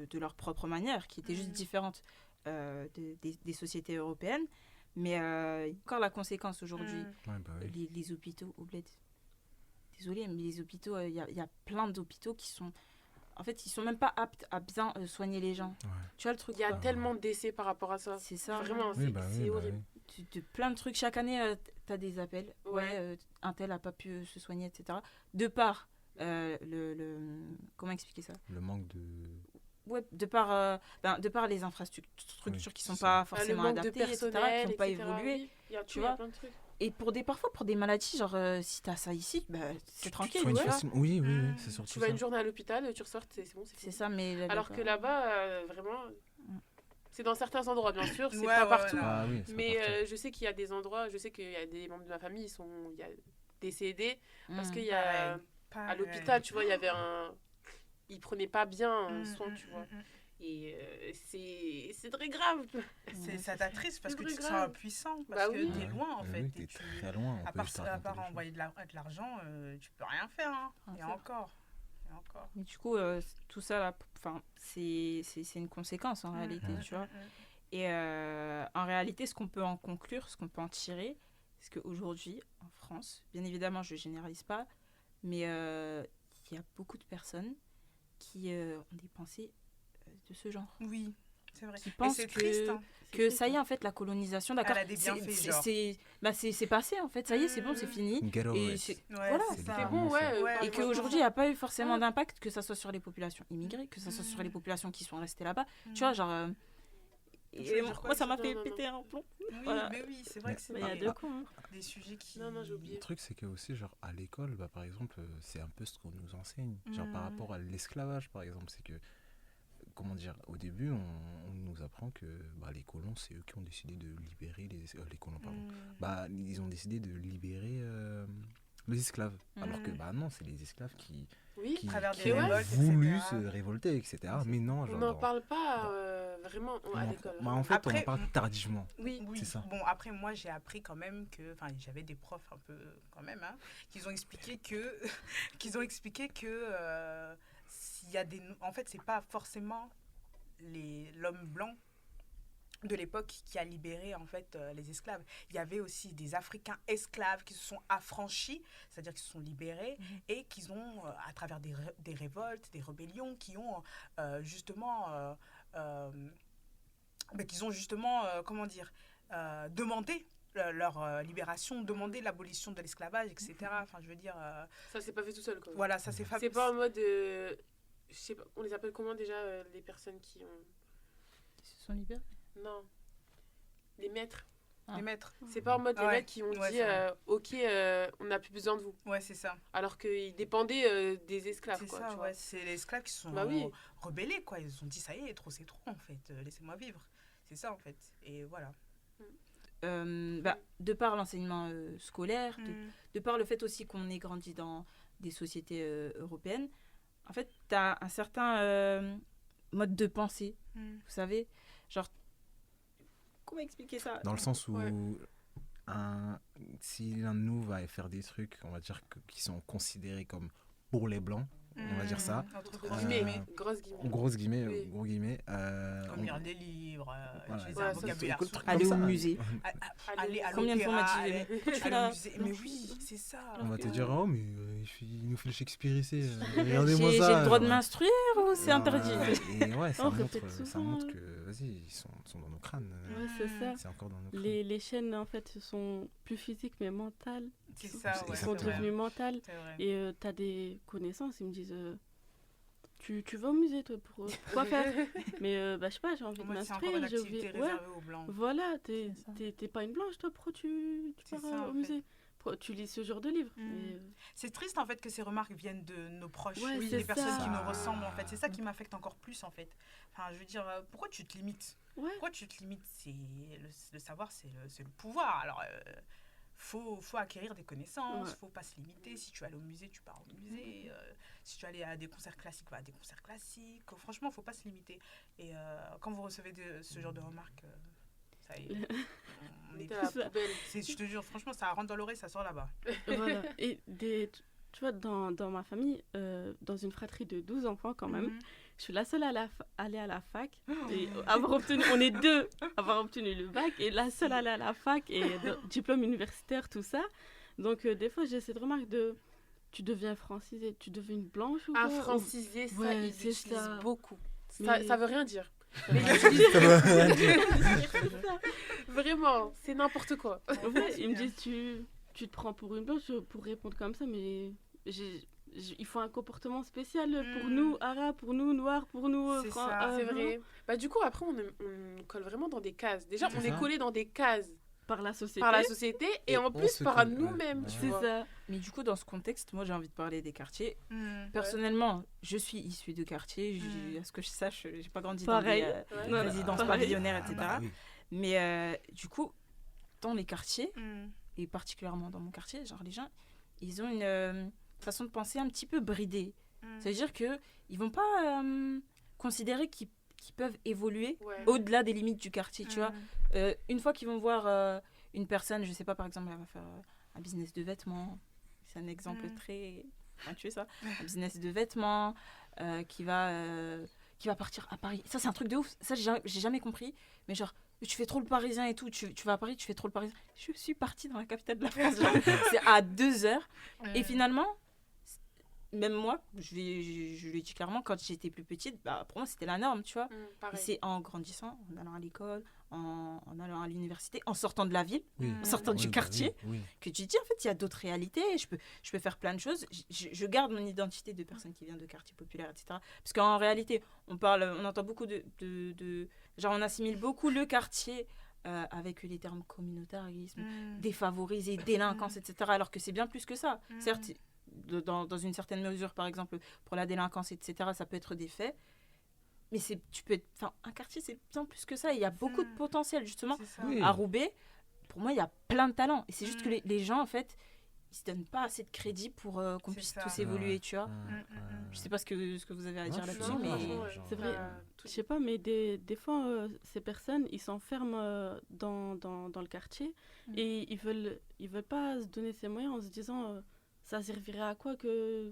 de leur propre manière, qui étaient juste Mhm. différentes des sociétés européennes. Mais encore la conséquence aujourd'hui, Mhm. Ouais, bah oui. les hôpitaux au bled. Désolée, mais les hôpitaux, il y a plein d'hôpitaux qui sont... En fait, ils sont même pas aptes à bien soigner les gens. Ouais. Tu vois le truc Il y a quoi. tellement de décès par rapport à ça. C'est ça. Vraiment, Oui, c'est bah c'est oui, bah horrible. oui. De plein de trucs. Chaque année, tu as des appels. Ouais. Ouais, un tel a pas pu se soigner, etc. De par comment expliquer ça? Le manque de. Ouais, de par les infrastructures qui sont c'est pas Ah, le forcément manque de adaptées, etc., qui personnel, n'ont pas etc. évolué. Oui, il y a tu il y a vois. plein de trucs. Et parfois pour des maladies, genre si tu as ça ici, bah, c'est tranquille. Soigne Tu vois. facilement. Oui, oui, oui, Mm. c'est surtout Tu vas ça. une journée à l'hôpital, tu ressors, c'est bon, c'est C'est fini. ça, mais Alors que là-bas, vraiment, c'est dans certains endroits, bien sûr, c'est Ouais, pas ouais, partout. ouais, non. Ah oui, c'est Mais partout. je sais qu'il y a des endroits, je sais qu'il y a des membres de ma famille, il y a décédés parce Mm. qu'il y a Pareil. à l'hôpital, tu vois, il y avait ils prenaient pas bien Mhm, soin, mhm, tu vois. mhm. Et c'est très grave. Ça t'attriste parce C'est que très tu te sens grave. impuissant, Bah parce oui. que t'es loin en Ah fait. oui, et t'es tu- très loin. On À peut part, juste à raconter part des choses. envoyer de l'argent, tu peux rien faire. Hein. Ah, Et c'est- encore. Et encore. Mais du coup, tout ça, là, c'est une conséquence en réalité, Mhm, tu vois. mhm, mhm. Et en réalité, ce qu'on peut en conclure, ce qu'on peut en tirer, c'est qu'aujourd'hui, en France, bien évidemment, je ne généralise pas, mais il y a beaucoup de personnes qui ont des pensées de ce genre. Oui, c'est vrai. Qui Et pensent c'est triste. Hein. que ça y est, en fait, la colonisation, d'accord, Elle a des bienfaits, genre. c'est passé, en fait, ça y est, c'est bon, c'est fini. Get over Et it. c'est- Ouais, Voilà. c'est C'est ça. bon, ouais. Ouais, Et ouais, qu'aujourd'hui, il n'y a pas eu forcément d'impact, que ça soit sur les populations immigrées, que ça soit sur les Mm. populations qui sont restées là-bas. Mhm. Tu vois, genre... Et veux dire quoi, moi, ça m'a non, fait non, péter un plomb. Oui, Voilà. mais oui, c'est vrai que c'est Il y a deux camps. Hein. des sujets qui... Non, j'ai Le oublié. truc, c'est que aussi, genre, à l'école, par exemple, c'est un peu ce qu'on nous enseigne. Genre, par rapport à l'esclavage, par exemple, c'est que, comment dire, au début, on nous apprend que les colons, c'est eux qui ont décidé de libérer les colons, pardon. Ils ont décidé de libérer les esclaves. Alors que, non, c'est les esclaves qui Oui, à travers des qui ont révoltes, voulu etc. se révolter, etc. Mais non, on genre, n'en parle pas vraiment à l'école. en fait, Après, on en parle tardivement. Oui, Oui, C'est ça. bon, après, moi, j'ai appris quand même que... Enfin, j'avais des profs un peu, quand même, hein, qui ont expliqué que... s'il y a des... En fait, c'est pas forcément l'homme blanc de l'époque qui a libéré en fait les esclaves. Il y avait aussi des Africains esclaves qui se sont affranchis, c'est-à-dire qui se sont libérés et qui ont, à travers des révoltes, des rébellions, qui ont justement, comment dire, demandé leur libération, demandé l'abolition de l'esclavage, etc. Enfin, je veux dire... ça s'est pas fait tout seul, quoi. voilà, ça c'est C'est pas en mode... je sais pas, on les appelle comment déjà, les personnes qui ont... Ils se sont libérés. Non. Les maîtres. les maîtres. C'est pas en mode les Ouais. maîtres qui ont Ouais, dit c'est vrai. ok, on n'a plus besoin de vous. Ouais, c'est ça. Alors qu'ils dépendaient des esclaves, C'est quoi. ça, tu ouais. vois. C'est les esclaves qui se sont Bah oui. rebellés, quoi. Ils se sont dit, ça y est, trop c'est trop, en fait. Laissez-moi vivre. C'est ça, en fait. Et voilà. De par l'enseignement scolaire, Mm. de par le fait aussi qu'on ait grandi dans des sociétés européennes, en fait, tu as un certain mode de pensée, Mm. vous savez. Genre, comment expliquer ça? Dans le sens où, Ouais. si l'un de nous va faire des trucs, on va dire, qui sont considérés comme pour les blancs, on va dire ça. Entre Entre grosses guillemets, guillemets. grosses guillemets. Gros guillemets, Oui. gros guillemets. Comme lire des livres, Voilà. utiliser Ouais, un ça, vocabulaire c'est- souple. Aller comme au ça. musée. Aller à Combien de fois on m'a l'opéra, dit, aller pourquoi tu fais aller au la- musée. Mais oui, c'est ça. On va te Ouais. dire, oh, mais il nous fait le Shakespeare ici. Regardez-moi J'ai ça. le droit de genre. m'instruire ou c'est interdit? Et ouais, ça On répète montre souvent. que, vas-y, ils sont dans nos crânes. Ouais, c'est ça. C'est encore dans nos crânes. Les chaînes, en fait, sont plus physiques, mais mentales. C'est C'est ça, ouais. Ils exactement. sont c'est vrai. devenues mentales. C'est vrai. Et tu as des connaissances, ils me disent tu vas au musée, toi, pour quoi faire? Mais je sais pas, j'ai envie de Moi, c'est encore une m'inscrire. activité Ouais, réservée aux blancs. voilà, C'est ça. t'es pas une blanche, toi, pourquoi tu C'est pars ça, en au fait. musée? Pourquoi tu lis ce genre de livre? Mm. Mais, C'est triste en fait que ces remarques viennent de nos proches, Ouais, oui, c'est des personnes ça. qui nous ressemblent en fait. C'est ça qui m'affecte encore plus en fait. Enfin, je veux dire, pourquoi tu te limites? ouais. Pourquoi tu te limites? C'est le savoir, c'est le pouvoir. Alors, faut acquérir des connaissances, Ouais. faut pas se limiter. Si tu veux aller au musée, tu pars au musée. Si tu veux aller à des concerts classiques, va à des concerts classiques. Franchement, faut pas se limiter. Et quand vous recevez ce genre de remarques, ça y est. On est Mettez à la poubelle. je te jure, franchement, ça rentre dans l'oreille, ça sort là-bas. Voilà. Et tu vois, dans ma famille, dans une fratrie de 12 enfants quand même, Mhm. je suis la seule à aller à la fac. Et on est deux à avoir obtenu le bac et la seule à aller à la fac et diplôme universitaire, tout ça. Donc, des fois, j'ai cette remarque de tu deviens francisée, tu deviens une blanche ou À quoi? franciser, ça, Ouais, ils c'est l'utilisent ça. beaucoup. Mais- Ça veut rien dire. Mais Mais ils utilisent Ça veut rien dire. vraiment, c'est n'importe quoi. Ouais, ils me disent tu te prends pour une blanche pour répondre comme ça, mais il faut un comportement spécial pour Mm. nous arabes, pour nous noirs, pour nous C'est ça, C'est vrai. Bah, du coup, après, on colle vraiment dans des cases. Déjà, C'est on est ça. collé dans des cases par la société. par la société et Et en on plus se par colle, nous-mêmes. ouais. tu C'est vois. ça. Mais du coup, dans ce contexte, moi, j'ai envie de parler des quartiers. Mhm. Personnellement, je suis issue de quartier. Mm. À ce que je sache, j'ai pas grandi Pareil. dans des Ouais. résidences pareil. pavillonnaires, etc. Bah oui. Mais du coup, dans les quartiers, Mhm. et particulièrement dans mon quartier, genre les gens, ils ont une façon de penser un petit peu bridée. Mhm. Ça veut dire qu'ils vont pas considérer qu'ils peuvent évoluer Ouais. au-delà des limites du quartier, tu vois. Mhm. Une fois qu'ils vont voir une personne, je sais pas, par exemple, elle va faire un business de vêtements. C'est un exemple Mm. très pointu, ça. Un business de vêtements qui va partir à Paris. Ça, c'est un truc de ouf. Ça, j'ai jamais compris. Mais genre, tu fais trop le parisien et tout. Tu vas à Paris, tu fais trop le parisien. Je suis partie dans la capitale de la France. genre, c'est à 2 heures. Et finalement, même moi, je lui ai dit clairement, quand j'étais plus petite, bah, pour moi, c'était la norme, tu vois. Mm, Et pareil. c'est en grandissant, en allant à l'école, en allant à l'université, en sortant de la ville, Oui. en sortant du Oui, quartier, oui. que tu te dis, en fait, il y a d'autres réalités, je peux faire plein de choses. Je garde mon identité de personne qui vient de quartier populaire, etc. Parce qu'en réalité, on entend beaucoup genre, on assimile beaucoup le quartier avec les termes communautarisme, défavorisé, délinquance, etc. Alors que c'est bien plus que ça. Certes, dans une certaine mesure, par exemple, pour la délinquance, etc., ça peut être des faits. Mais un quartier, c'est bien plus que ça. Il y a beaucoup de potentiel, justement. Oui. À Roubaix, pour moi, il y a plein de talents. Et c'est juste que les gens, en fait, ils se donnent pas assez de crédit pour qu'on C'est puisse ça. tous évoluer, tu vois. Je sais pas ce que vous avez à Non, dire je suis là-dessus, d'accord, mais... genre, C'est vrai. Je sais pas, mais des fois, ces personnes, ils s'enferment dans le quartier et ils veulent pas se donner ces moyens en se disant ça servirait à quoi que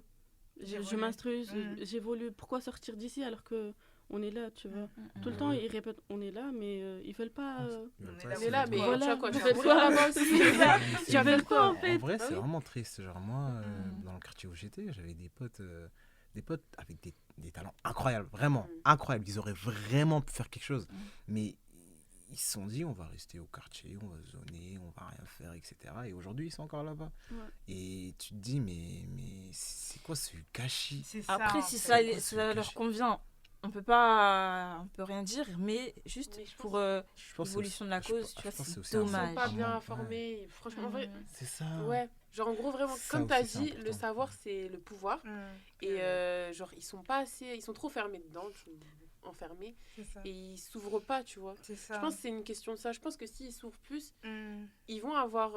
je J'évolue. m'instruise, j'évolue, pourquoi sortir d'ici alors que on est là, tu vois. Tout le temps, ils répètent on est là, mais ils veulent pas. Ils veulent on pas est On est là, mais Voilà. tu vois quoi, tu Vous vas faites mourir quoi là-bas aussi. C'est- Tu vas faire quoi en fait En vrai, Bah c'est oui. vraiment triste. Genre, moi, dans le quartier où j'étais, j'avais des potes avec des talents incroyables, vraiment incroyables. Ils auraient vraiment pu faire quelque chose. Mais ils se sont dit, on va rester au quartier, on va zoner, on va rien faire, etc. Et aujourd'hui, ils sont encore là-bas. Ouais. Et tu te dis, mais c'est quoi ce gâchis? C'est ça, Après, en si fait. ça, Pourquoi ça c'est leur caché convient, on peut rien dire, mais juste Mais je pour pense- Je pense que l'évolution de la je cause, pense- tu vois, je pense que c'est aussi un Ils sont dommage. pas bien Ouais. informés. Franchement, en vrai, C'est ça. ouais. Genre, en gros, vraiment, Ça comme tu as aussi, c'est dit, le important. savoir, c'est le pouvoir. Et genre, ils sont pas assez. Ils sont trop fermés dedans, enfermés. C'est ça. Et ils s'ouvrent pas, tu vois. C'est ça. Je pense que c'est une question de ça. Je pense que s'ils s'ouvrent plus, Mm. ils vont avoir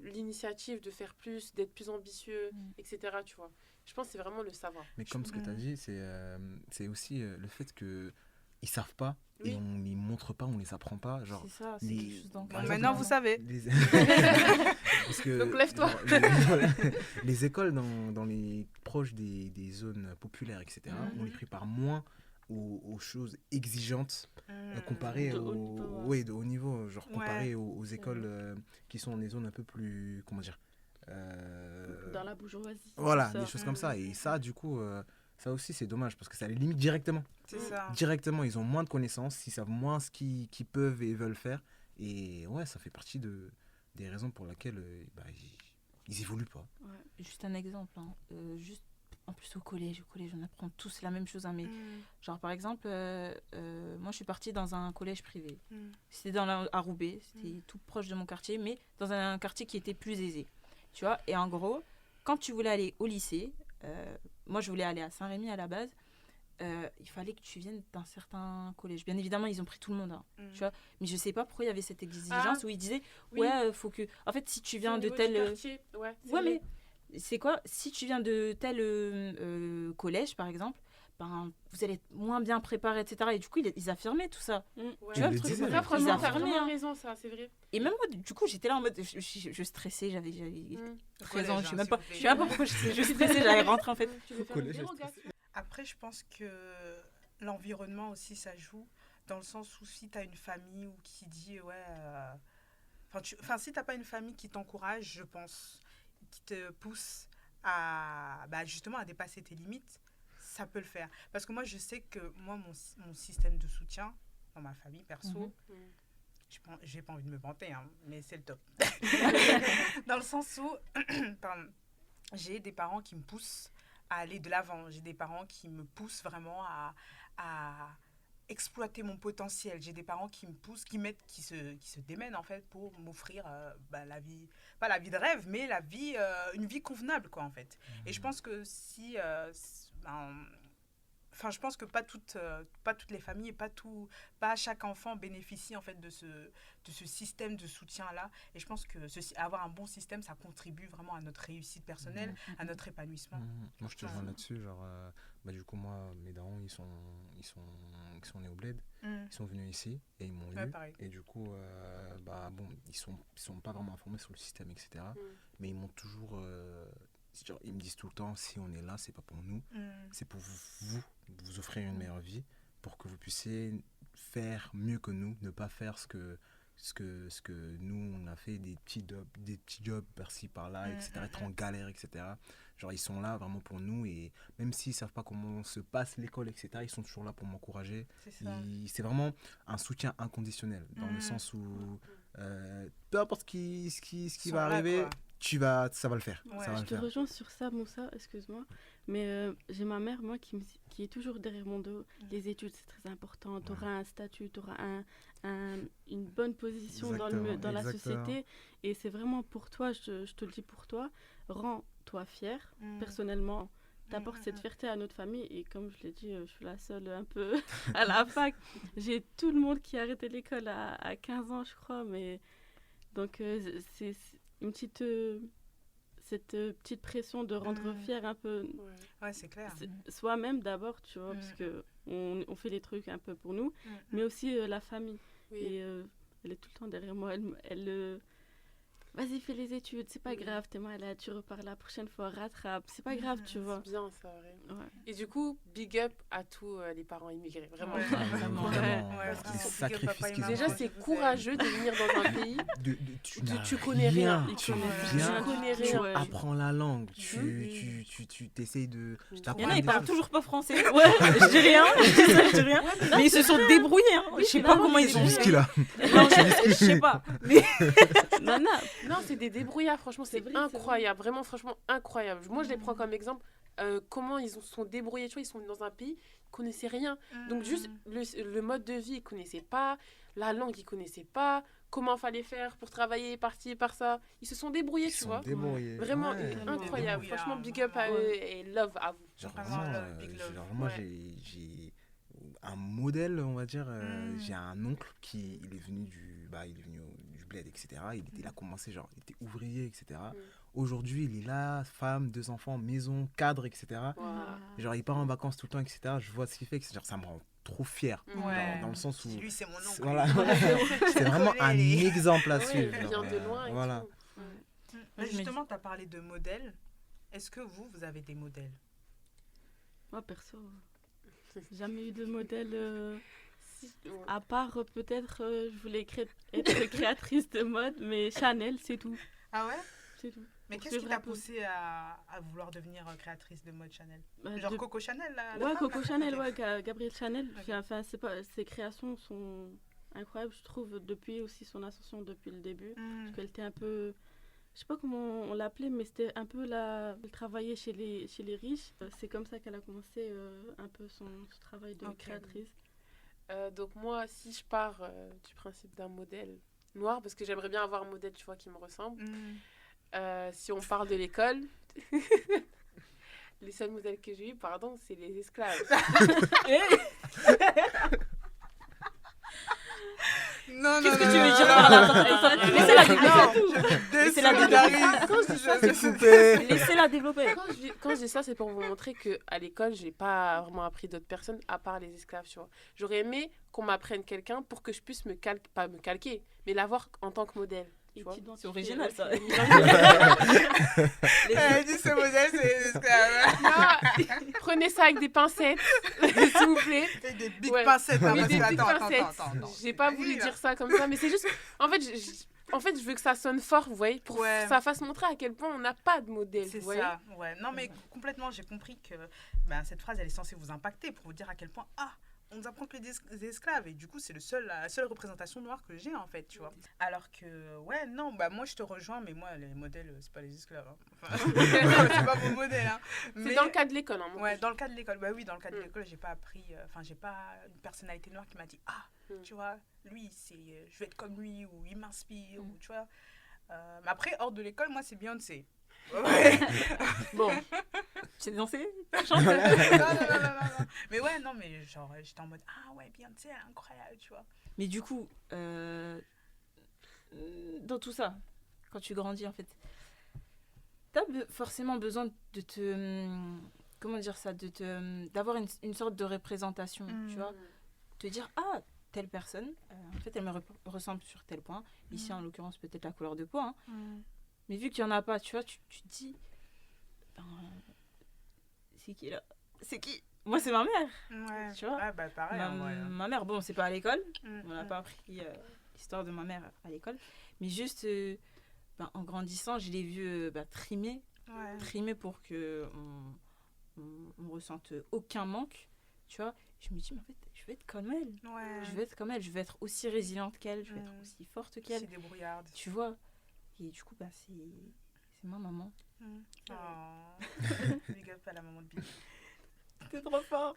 l'initiative de faire plus, d'être plus ambitieux, etc. Tu vois. Je pense que c'est vraiment le savoir. Mais comme ce que tu as dit, c'est aussi le fait que ils savent pas Oui. et on les montre pas, on les apprend pas. Genre, C'est ça, c'est les- quelque chose Par Bon, exemple, maintenant, vous savez. les- Parce que, Donc, lève-toi. genre, les écoles dans les proches des zones populaires, etc., on les prépare moins aux choses exigeantes comparé De au haut niveau, ouais. ouais, de haut niveau, genre Ouais. comparé aux écoles qui sont dans des zones un peu plus, comment dire, Dans la bourgeoisie. voilà, tout ça. des choses comme ça. Et ça, du coup, ça aussi, c'est dommage parce que ça les limite directement. C'est ça. Directement, ils ont moins de connaissances, ils savent moins ce qu'ils peuvent et veulent faire. Et ouais, ça fait partie des raisons pour lesquelles ils évoluent pas. Juste un exemple, hein. Juste en plus au collège, on apprend tous la même chose, hein, mais genre par exemple, moi je suis partie dans un collège privé. C'était à Roubaix, c'était tout proche de mon quartier, mais dans un quartier qui était plus aisé. Tu vois, et en gros, quand tu voulais aller au lycée, moi je voulais aller à Saint-Rémy à la base, il fallait que tu viennes d'un certain collège. Bien évidemment, ils ont pris tout le monde, hein, tu vois, mais je sais pas pourquoi il y avait cette exigence où ils disaient, Oui. ouais, faut que... En fait, si tu viens Au de niveau tel... du quartier, ouais, c'est Ouais, vrai. mais c'est quoi? Si tu viens de tel collège, par exemple, ben, vous allez être moins bien préparé, etc. Et du coup, ils affirmaient tout ça. Ouais. Tu vois, le le truc, disaient, Ça, ils franchement, t'as affirmaient, vraiment hein. raison, ça, c'est vrai. Et même moi, du coup, j'étais là en mode... Je stressais, j'avais 13 ans, Collège, je sais hein, même pas... s'il vous Je plaît. sais même pas pourquoi je stressais, j'allais rentrer, en fait. Tu veux Au faire une collège, dérogation? Après, je pense que l'environnement aussi, ça joue. Dans le sens où si tu as une famille ou qui dit, ouais... si tu n'as pas une famille qui t'encourage, je pense, qui te pousse à, justement, à dépasser tes limites, ça peut le faire. Parce que moi, je sais que moi, mon système de soutien dans ma famille, perso, j'ai pas envie de me vanter, hein, mais c'est le top. Dans le sens où, pardon, j'ai des parents qui me poussent à aller de l'avant. J'ai des parents qui me poussent vraiment à exploiter mon potentiel. J'ai des parents qui me poussent, qui se démènent en fait pour m'offrir la vie, pas la vie de rêve, mais une vie convenable quoi en fait. Et je pense que je pense que pas toutes les familles et pas chaque enfant bénéficie en fait de ce système de soutien là. Et je pense que avoir un bon système, ça contribue vraiment à notre réussite personnelle, à notre épanouissement. Moi, je te rejoins là-dessus. Genre, du coup, moi, mes darons, ils sont nés au bled. Ils sont venus ici et ils m'ont eu. Pareil. Et du coup, ils sont pas vraiment informés sur le système, etc. Mais ils m'ont toujours... genre, ils me disent tout le temps, si on est là, c'est pas pour nous. C'est pour vous offrir une meilleure vie, pour que vous puissiez faire mieux que nous, ne pas faire ce que nous, on a fait, des petits jobs par-ci, par-là, etc. Être en galère, etc. Genre, ils sont là vraiment pour nous et même s'ils savent pas comment se passe l'école, etc., ils sont toujours là pour m'encourager. C'est ça. C'est vraiment un soutien inconditionnel, dans le sens où peu importe ce qui va arriver, ça va le faire. Ouais, ça va Je le te faire. rejoins sur ça, Moussa, excuse-moi. Mais j'ai ma mère, moi, qui est toujours derrière mon dos. Les études, c'est très important. Tu auras un statut, tu auras une bonne position dans la Exactement. société. Et c'est vraiment pour toi, je te le dis pour toi, rends-toi fier. Personnellement, t'apportes cette fierté à notre famille. Et comme je l'ai dit, je suis la seule un peu à la fac. J'ai tout le monde qui a arrêté l'école à 15 ans, je crois. Mais donc, c'est une petite... cette petite pression de rendre fier un peu Ouais, c'est clair. soi-même d'abord, tu vois, parce que on fait les trucs un peu pour nous, mais aussi la famille. Oui. Et elle est tout le temps derrière moi. Elle vas-y, fais les études, c'est pas grave, t'es malade, tu repars la prochaine fois, rattrape, c'est pas grave, tu vois. C'est bien ça, vrai. Ouais. Et du coup, big up à tous les parents immigrés, vraiment. Ouais, vraiment. Vraiment, Ouais, ils vraiment. sacrifient ce qu'ils ont Déjà, fait. c'est courageux de venir dans un pays Tu tu connais rien. Tu Tu viens, connais tu rien. Ouais. apprends la langue, Mhm. tu t'essayes de... Il y en a, Il y en t'apprends a, ils des parlent choses. toujours pas français. Ouais, je dis rien, je dis rien. Mais ils se sont débrouillés. Hein. Je sais pas comment ils ont Whisky, là. Non, je sais pas. Mais Non, non, Non, c'est des débrouillards, franchement, c'est vrai, incroyable, vraiment, franchement, incroyable. Moi, je les prends comme exemple, comment ils se sont débrouillés, tu vois, ils sont dans un pays, ils connaissaient rien. Donc, juste le mode de vie, ils connaissaient pas, la langue, ils connaissaient pas, comment fallait faire pour travailler, par-ci, par ça. Ils se sont débrouillés, Ils tu sont vois. débrouillés. Vraiment Ouais. incroyable, Débrouillards, franchement, big up à vraiment. eux et love à vous. Genre Vraiment, vraiment, love, big love. genre, moi, Ouais. j'ai un modèle, on va dire. Mm. J'ai un oncle qui il est venu du bled, etc. Il a commencé, genre, il était ouvrier, etc. Aujourd'hui, il est là, femme, 2 enfants, maison, cadre, etc. Waouh. Genre, il part en vacances tout le temps, etc. Je vois ce qu'il fait, genre, ça me rend trop fier. Ouais. Dans le sens où... Lui, c'est mon oncle. Voilà, c'est vraiment un exemple à Ouais, suivre. il genre, vient de loin et voilà. tout. Mais justement, tu as parlé de modèles. Est-ce que vous avez des modèles? moi perso, jamais eu de modèle. Ouais. À part peut-être, je voulais être créatrice de mode, mais Chanel, c'est tout. Ah ouais? C'est tout. Mais Donc, qu'est-ce c'est qui t'a vrai que- poussé à vouloir devenir créatrice de mode Chanel? Bah, Genre de- Coco Chanel, là? Ouais, Coco Chanel, Ok. ouais, Gabrielle Chanel. Ok. Enfin, ses créations sont incroyables, je trouve, depuis aussi son ascension depuis le début. Parce qu'elle était un peu, je sais pas comment on l'appelait, mais c'était un peu elle travaillait chez les riches. C'est comme ça qu'elle a commencé un peu son travail de Ok. créatrice. Donc moi, si je pars du principe d'un modèle noir, parce que j'aimerais bien avoir un modèle, tu vois, qui me ressemble. Si on parle de l'école, les seuls modèles que j'ai eus, pardon, c'est les esclaves. Non, qu'est-ce que tu veux dire par là? Attends, laissez-la développer. Laissez-la développer. Quand je dis ça, c'est Coupé. Laissez-la développer. quand je dis ça, c'est pour vous montrer qu'à l'école, j'ai pas vraiment appris d'autres personnes à part les esclaves, tu vois. J'aurais aimé qu'on m'apprenne quelqu'un pour que je puisse pas me calquer, mais l'avoir en tant que modèle. Tu vois. C'est original, ça. Elle dit ce modèle, c'est les esclaves. Non, prenez ça avec des pincettes, s'il vous plaît. Et des big Ouais. pincettes. Hein, Oui, parce des que, petites pincettes. attends. J'ai pas voulu Oui, là. dire ça comme ça, mais c'est juste. En fait, je veux que ça sonne fort, vous voyez, pour Ouais. que ça fasse montrer à quel point on n'a pas de modèle. C'est vous voyez. ça, ouais. Non, mais complètement, j'ai compris que cette phrase, elle est censée vous impacter pour vous dire à quel point, on nous apprend que des esclaves. Et du coup, c'est la seule représentation noire que j'ai, en fait, tu vois. Alors que, ouais, non, moi, je te rejoins, mais moi, les modèles, c'est pas les esclaves. Hein. Enfin, c'est pas mon modèle. Hein. C'est dans le cas de l'école. Hein, Ouais, dans le cas de l'école. Bah oui, dans le cas de l'école, j'ai pas appris. J'ai pas une personnalité noire qui m'a dit tu vois, lui, je vais être comme lui, ou il m'inspire, ou tu vois. Mais après, hors de l'école, moi, c'est Beyoncé. Ouais. Bon, tu sais danser? non. Mais ouais, non, mais genre, j'étais en mode ouais, Beyoncé, elle est incroyable, tu vois. Mais du coup, dans tout ça, quand tu grandis, en fait, t'as forcément besoin de te... comment dire ça? D'avoir une sorte de représentation, tu vois? Te dire, telle personne, en fait, elle me ressemble sur tel point. Ici, en l'occurrence, peut-être la couleur de peau. Hein. Mais vu qu'il n'y en a pas, tu vois, tu te dis... c'est qui, là? C'est qui? Moi, c'est ma mère. Ouais, Tu vois? ouais, bah pareil. en vrai, hein. Ma mère, bon, c'est pas à l'école. On n'a Mm. pas appris l'histoire de ma mère à l'école. Mais juste, en grandissant, je l'ai vu trimer Ouais. trimer pour que on ressente aucun manque, tu vois. Je me dis, mais en fait, je vais être comme elle. Ouais. Je vais être comme elle, je vais être aussi résiliente qu'elle, je vais être aussi forte qu'elle. C'est débrouillarde. Tu vois. Et du coup, c'est ma maman. Oh. Big up à la maman de Billy. T'es trop fort.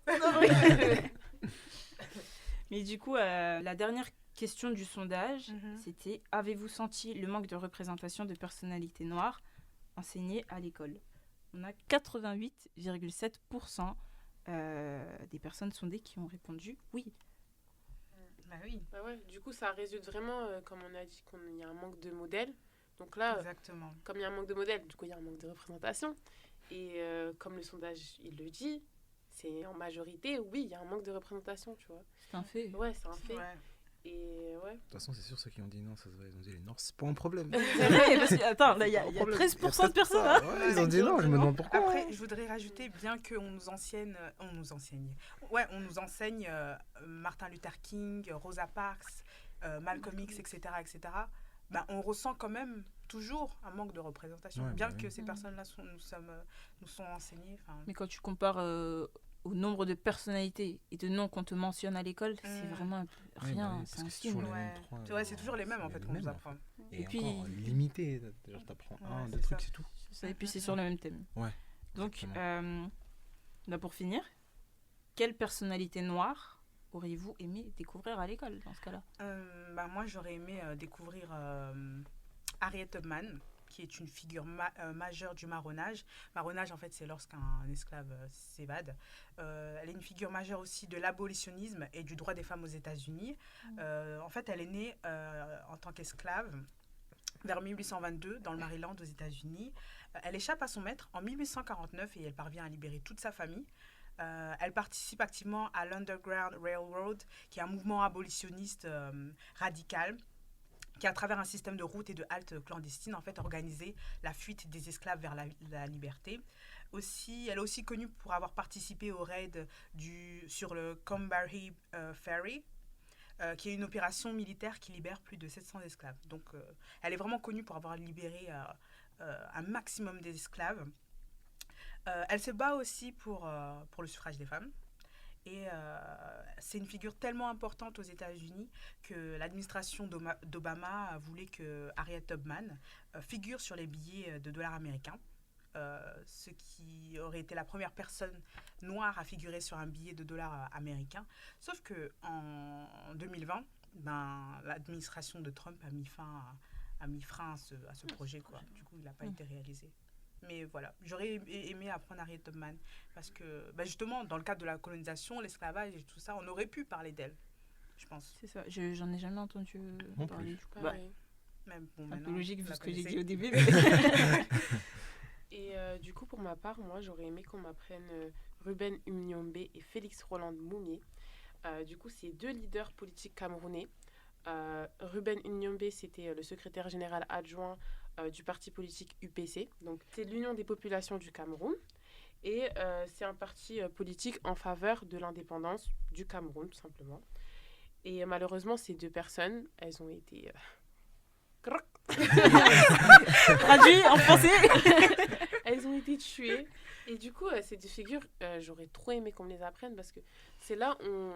Mais du coup, la dernière question du sondage, c'était avez-vous senti le manque de représentation de personnalités noires enseignées à l'école ? On a 88,7% des personnes sondées qui ont répondu oui. Bah oui. Bah ouais, du coup, ça résulte vraiment, comme on a dit, qu'il y a un manque de modèles. Donc là, Exactement. comme il y a un manque de modèles, du coup, il y a un manque de représentation. Et comme le sondage, il le dit, c'est en majorité, oui, il y a un manque de représentation, tu vois. C'est un fait. Ouais, c'est un fait. Ouais. Et ouais. De toute façon, c'est sûr, ceux qui ont dit non, ça se voit, ils ont dit les Noirs, c'est pas un problème. C'est vrai, parce que, attends, là, il y a 13% de personnes. Hein. Ouais, ils ont dit non, je me demande pourquoi. Après, je voudrais rajouter, bien qu'on nous enseigne Martin Luther King, Rosa Parks, Malcolm X, etc., ben, on ressent quand même toujours un manque de représentation, Ouais, bien bah que oui. ces personnes-là nous sont enseignées. Mais quand tu compares au nombre de personnalités et de noms qu'on te mentionne à l'école, c'est vraiment rien. C'est un film. C'est toujours les mêmes en fait qu'on nous apprend. Et puis- encore limité, genre t'apprends un, c'est deux trucs, ça. c'est tout. Et puis c'est sur le même thème. Ouais. Donc, exactement. pour finir, quelle personnalité noire auriez-vous aimé découvrir à l'école dans ce cas-là ? Moi, j'aurais aimé découvrir Harriet Tubman, qui est une figure majeure du marronnage. Marronnage, en fait, c'est lorsqu'un esclave s'évade. Elle est une figure majeure aussi de l'abolitionnisme et du droit des femmes aux États-Unis. En fait, elle est née en tant qu'esclave vers 1822 dans le Maryland aux États-Unis. Elle échappe à son maître en 1849 et elle parvient à libérer toute sa famille. Elle participe activement à l'Underground Railroad, qui est un mouvement abolitionniste radical, qui, à travers un système de routes et de haltes clandestines, en fait, organisé la fuite des esclaves vers la liberté. Elle est aussi connue pour avoir participé au raid sur le Combahee Ferry, qui est une opération militaire qui libère plus de 700 esclaves. Donc, elle est vraiment connue pour avoir libéré un maximum d'esclaves. Elle se bat aussi pour le suffrage des femmes. Et c'est une figure tellement importante aux États-Unis que l'administration d'Obama voulait que Harriet Tubman figure sur les billets de dollars américains, ce qui aurait été la première personne noire à figurer sur un billet de dollars américain. Sauf qu'en 2020, l'administration de Trump a mis frein à ce projet, quoi. Du coup, il n'a pas été réalisé. Mais voilà, j'aurais aimé apprendre Harriet Tubman parce que, justement, dans le cadre de la colonisation, l'esclavage et tout ça, on aurait pu parler d'elle, je pense. C'est ça, j'en ai jamais entendu parler. Même, un peu logique vu ce que j'ai dit connaissez. au début. Et du coup, pour ma part, moi, j'aurais aimé qu'on m'apprenne Ruben Unyombe et Félix Roland Moumié. Du coup, c'est deux leaders politiques camerounais. Ruben Unyombe, c'était le secrétaire général adjoint du parti politique UPC. Donc, c'est l'Union des populations du Cameroun. Et c'est un parti politique en faveur de l'indépendance du Cameroun, tout simplement. Et malheureusement, ces deux personnes, elles ont été... Traduit en français. Elles ont été tuées. Et du coup, ces deux figures, j'aurais trop aimé qu'on me les apprenne parce que c'est là où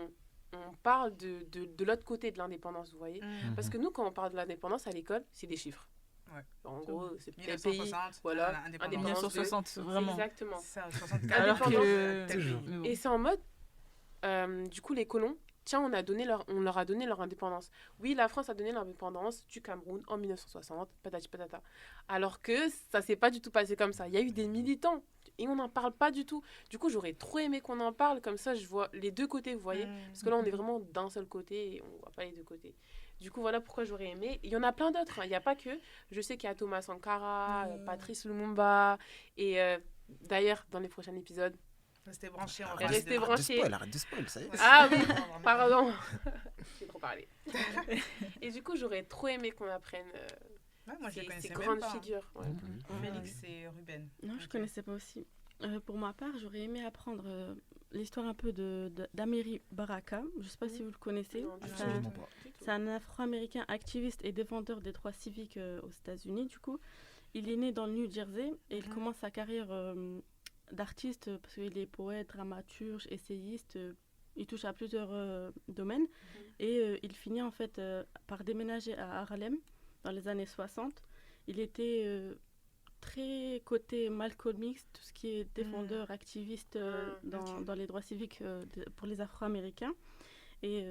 on parle de l'autre côté de l'indépendance, vous voyez. Parce que nous, quand on parle de l'indépendance à l'école, c'est des chiffres. Ouais. En gros, c'est tel 1960, pays, voilà, indépendance 1960, vraiment. Exactement. C'est ça, 64. Alors que... Toujours. Mais bon. Et c'est en mode, du coup, les colons, tiens, on leur a donné leur indépendance. Oui, la France a donné l'indépendance du Cameroun en 1960, patati patata. Alors que ça s'est pas du tout passé comme ça. Il y a eu des militants et on n'en parle pas du tout. Du coup, j'aurais trop aimé qu'on en parle, comme ça je vois les deux côtés, vous voyez. Parce que là, on est vraiment d'un seul côté et on voit pas les deux côtés. Du coup, voilà pourquoi j'aurais aimé. Il y en a plein d'autres, hein. Il n'y a pas que... Je sais qu'il y a Thomas Sankara, Patrice Lumumba. Et d'ailleurs, dans les prochains épisodes... Restez branchés. Restez branchés. Arrête de spoil, ça y est. Ah oui, pardon. J'ai trop parlé. Et du coup, j'aurais trop aimé qu'on apprenne moi, je ces connaissais grandes même pas. figures. Ouais. Félix et Ruben. Non, je Ok. connaissais pas aussi. Pour ma part, j'aurais aimé apprendre l'histoire un peu d'Amiri Baraka. Je sais pas si vous le connaissez. Non, du C'est tout. un- Absolument pas. C'est un Afro-Américain activiste et défendeur des droits civiques aux États-Unis. Du coup, il est né dans le New Jersey et il commence sa carrière d'artiste, parce qu'il est poète, dramaturge, essayiste. Il touche à plusieurs domaines. Et il finit en fait par déménager à Harlem dans les années 60. Il était très côté Malcolm X, tout ce qui est défendeur, activiste dans les droits civiques pour les Afro-Américains. Et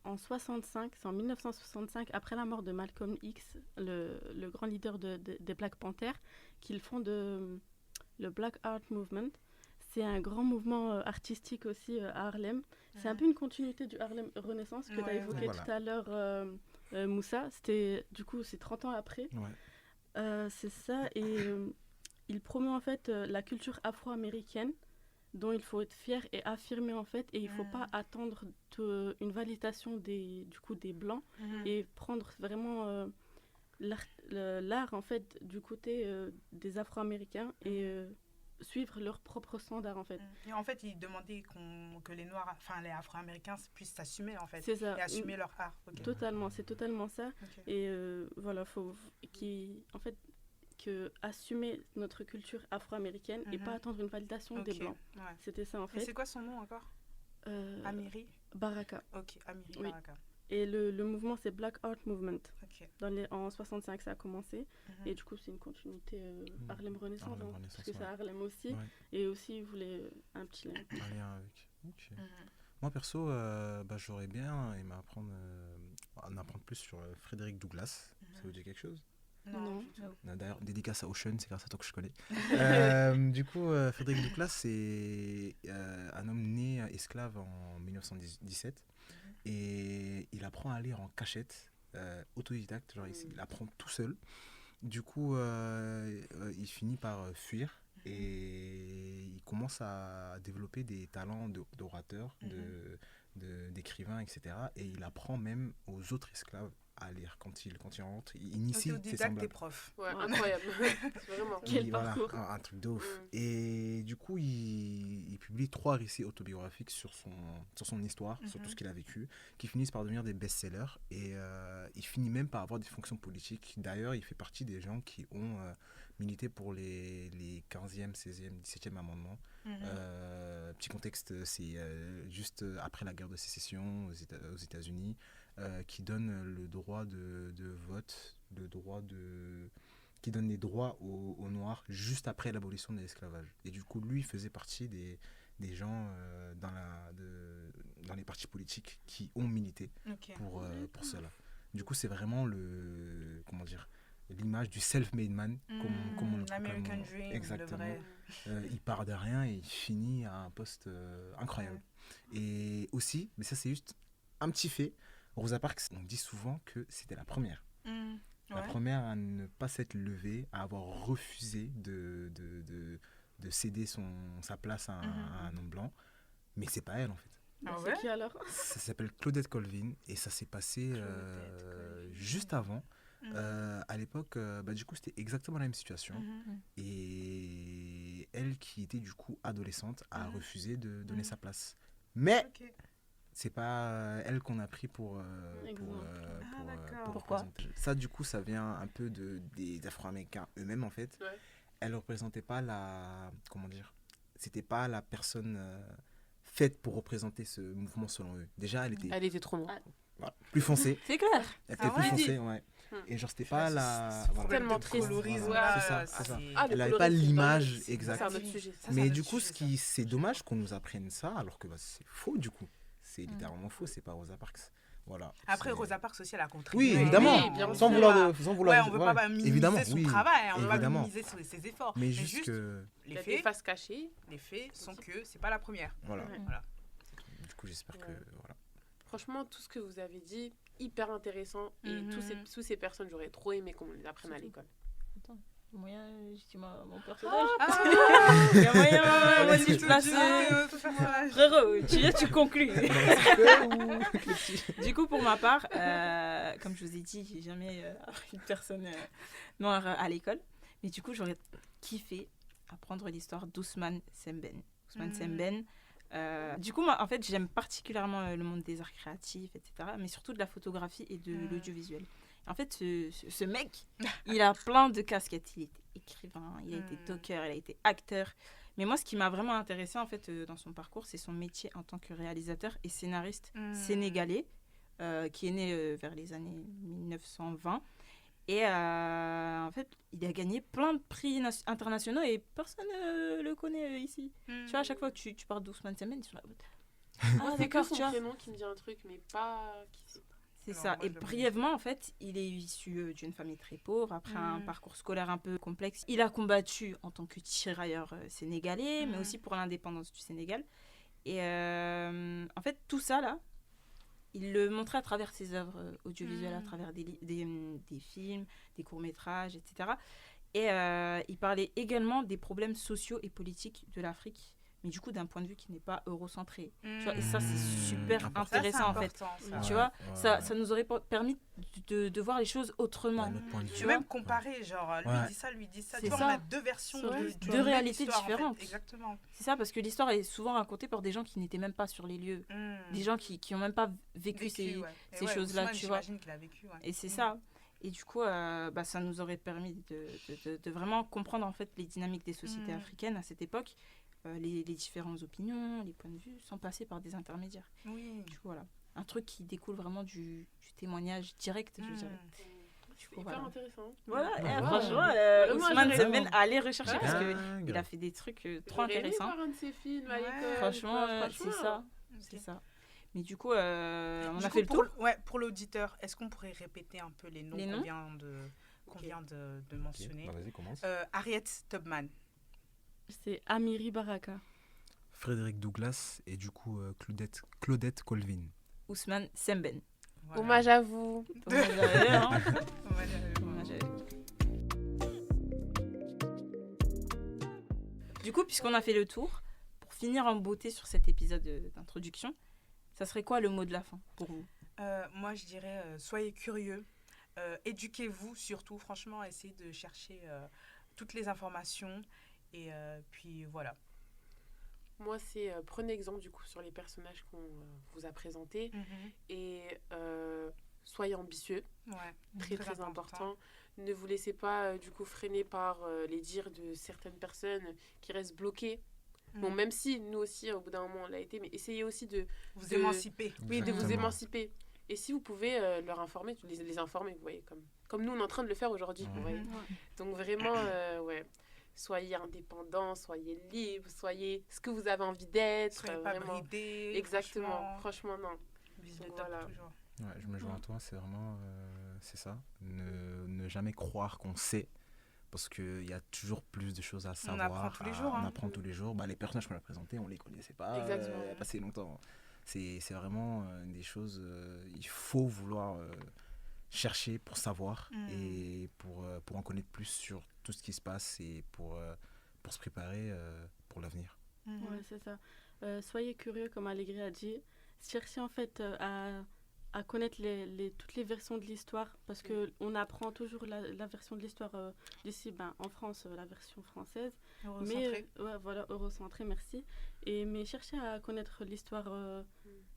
en 65, c'est en 1965, après la mort de Malcolm X, le grand leader des Black Panthers, qu'ils font le Black Art Movement. C'est un grand mouvement artistique aussi à Harlem. C'est un peu une continuité du Harlem Renaissance que tu as évoqué tout à l'heure, Moussa. C'est 30 ans après. C'est ça. Et il promeut en fait la culture afro-américaine dont il faut être fier et affirmer en fait, et il ne faut pas attendre une validation des Blancs et prendre vraiment l'art en fait du côté des Afro-Américains et suivre leurs propres standards en fait. Et en fait, il demandait que les Noirs, enfin les Afro-Américains puissent s'assumer en fait. C'est ça. Et assumer leur art. Okay. Totalement, c'est totalement ça. Okay. Et voilà, faut que assumer notre culture afro-américaine et pas attendre une validation des Blancs. Ouais. C'était ça en fait. Et c'est quoi son nom encore Amiri Baraka. Ok, Amiri Baraka. Et le mouvement, c'est Black Art Movement. Okay. En 65, ça a commencé. Et du coup, c'est une continuité Harlem Renaissance, parce que c'est Harlem aussi. Ouais. Et aussi, il voulait un petit lien. Un lien avec. Ok. Moi, perso, j'aurais bien aimé apprendre plus sur Frédéric Douglass. Ça vous dit quelque chose ? Non. D'ailleurs, dédicace à Ocean, c'est grâce à toi que je connais. Du coup, Frédéric Douglass, c'est un homme né esclave en 1917 et il apprend à lire en cachette, autodidacte, genre il apprend tout seul. Du coup, il finit par fuir et il commence à développer des talents d'orateur, d'écrivain, etc. Et il apprend même aux autres esclaves à lire quand il rentre. Il initie ses semblables. Des profs. Ouais, incroyable. C'est vraiment quel parcours. Un truc de ouf. Et du coup, il publie 3 récits autobiographiques sur son histoire, sur tout ce qu'il a vécu, qui finissent par devenir des best-sellers. Et il finit même par avoir des fonctions politiques. D'ailleurs, il fait partie des gens qui ont milité pour les 15e, 16e, 17e amendements. Petit contexte, c'est juste après la guerre de sécession aux États-Unis. Qui donne le droit de vote, qui donne les droits aux Noirs juste après l'abolition de l'esclavage. Et du coup, lui faisait partie des gens dans les partis politiques qui ont milité pour cela. Du coup, c'est vraiment l'image du self-made man, comme on l'American Dream, exactement. Le vrai. Il part de rien et il finit à un poste incroyable. Et aussi, mais ça c'est juste un petit fait, Rosa Parks, on dit souvent que c'était la première. La première à ne pas s'être levée, à avoir refusé de céder sa place à un homme blanc. Mais c'est pas elle en fait. C'est qui alors ? Ça s'appelle Claudette Colvin et ça s'est passé juste avant. À l'époque, du coup, c'était exactement la même situation. Et elle, qui était du coup adolescente, a refusé de donner sa place. Mais c'est pas elle qu'on a pris pour représenter. Ça, du coup, ça vient un peu des Afro-Américains eux-mêmes, en fait. Ouais. Elle représentait pas c'était pas la personne faite pour représenter ce mouvement selon eux. Déjà, elle était trop noire. Voilà, plus foncée. C'est clair. Elle était plus foncée, ouais. Et genre, c'était pas tellement triste. Voilà. C'est ça. Elle n'avait pas l'image exacte. C'est un autre sujet. Mais du coup, c'est dommage qu'on nous apprenne ça, alors que c'est faux, du coup. C'est littéralement faux, c'est pas Rosa Parks. Voilà. Après, Rosa Parks aussi, elle a contribué. Oui, évidemment. Oui, sans vouloir on ne veut pas minimiser son travail, on ne veut pas minimiser ses efforts. Mais juste que... Les faces cachées. Les faits sont que c'est pas la première. Voilà. Du coup, j'espère que... Voilà. Franchement, tout ce que vous avez dit, hyper intéressant. Et tous ces personnes, j'aurais trop aimé qu'on les apprenne à l'école. Attends. Moyen, mon personnage. Il y a moyen, moi aussi, je place. Frérot, tu conclus. Du coup, pour ma part, comme je vous ai dit, j'ai jamais appris une personne noire à l'école. Mais du coup, j'aurais kiffé apprendre l'histoire d'Ousmane Sembène. Du coup, moi, en fait, j'aime particulièrement le monde des arts créatifs, etc. Mais surtout de la photographie et de l'audiovisuel. En fait, ce mec, il a plein de casquettes. Il était écrivain, il a été docker, il a été acteur. Mais moi, ce qui m'a vraiment intéressée, en fait, dans son parcours, c'est son métier en tant que réalisateur et scénariste sénégalais, qui est né vers les années 1920. Et en fait, il a gagné plein de prix internationaux et personne ne le connaît ici. Tu vois, à chaque fois que tu parles d'Ousmane Sembène, ils sont là. Moi, c'est que son prénom qui me dit un truc, mais pas qui c'est. C'est Alors, ça. moi, Et je le brièvement, en fait, il est issu d'une famille très pauvre, après un parcours scolaire un peu complexe. Il a combattu en tant que tirailleur sénégalais, mais aussi pour l'indépendance du Sénégal. Et en fait, tout ça, là, il le montrait à travers ses œuvres audiovisuelles, à travers des films, des courts-métrages, etc. Et il parlait également des problèmes sociaux et politiques de l'Afrique, mais du coup d'un point de vue qui n'est pas eurocentré. Tu vois, et ça, c'est super intéressant, en fait. Tu vois, ça nous aurait permis de voir les choses autrement. D'un autre point de vue. Tu veux même comparer, genre, lui dit ça. C'est Tu vois, ça. on a deux versions Deux même réalités histoire, en fait. différentes. Exactement. C'est ça, parce que l'histoire est souvent racontée par des gens qui n'étaient même pas sur les lieux. Des gens qui n'ont même pas vécu ces choses-là, Ousmane, tu vois. j'imagine qu'il a vécu, ouais. Et c'est ça. Et du coup, ça nous aurait permis de vraiment comprendre en fait les dynamiques des sociétés africaines à cette époque, les différentes opinions, les points de vue, sans passer par des intermédiaires. Oui. Du coup, voilà. Un truc qui découle vraiment du témoignage direct, je dirais. C'est hyper intéressant. Voilà, Ouais. franchement, Ousmane j'aurais- Sembène, allez rechercher Ouais. parce Dingue. qu'il a fait des trucs trop J'aurais aimé intéressants. voir un de ses films à Ouais. l'école. Franchement, c'est ça. Ok. C'est ça. Mais du coup, on Du a coup, fait le tour. pour l'auditeur, est-ce qu'on pourrait répéter un peu les noms Les qu'on noms vient de mentionner? Vas-y, commence. Harriet Tubman. C'est Amiri Baraka. Frédéric Douglas et du coup Claudette Colvin. Ousmane Sembène. Voilà. Hommage à vous. Hommage à eux, hein. Voilà. Hommage à eux. Du coup, puisqu'on a fait le tour, pour finir en beauté sur cet épisode d'introduction, ça serait quoi le mot de la fin pour vous? Moi, je dirais, soyez curieux. Éduquez-vous surtout. Franchement, essayez de chercher toutes les informations. Et puis, voilà. Moi, c'est prenez exemple du coup sur les personnages qu'on vous a présentés et soyez ambitieux, Ouais. très important. Ne vous laissez pas du coup freiner par les dires de certaines personnes qui restent bloquées. Bon, même si nous aussi au bout d'un moment on l'a été, mais essayez aussi de Vous émanciper. oui, de vous Exactement. émanciper. Et si vous pouvez leur informer, les informer, vous voyez, comme nous on est en train de le faire aujourd'hui, vous voyez. Donc vraiment, ouais. Soyez indépendants, soyez libres, soyez ce que vous avez envie d'être. Soyez pas vraiment. bridés. Exactement, franchement non. Vive le Donc, top voilà. toujours. Ouais, je me joins à toi, c'est vraiment c'est ça. Ne jamais croire qu'on sait, parce qu'il y a toujours plus de choses à savoir. apprend tous les jours, On hein. apprend tous les jours. Bah, les personnages qu'on a présentés, on les connaissait pas Exactement. il y a pas si longtemps. C'est vraiment des choses, il faut vouloir chercher pour savoir et pour en connaître plus sur tout ce qui se passe et pour se préparer pour l'avenir. Ouais, c'est ça. Soyez curieux, comme Allegri a dit. Cherchez en fait à connaître toutes les versions de l'histoire, parce qu'on apprend toujours la version de l'histoire d'ici, en France, la version française. Mais voilà, eurocentré, merci. Mais cherchez à connaître l'histoire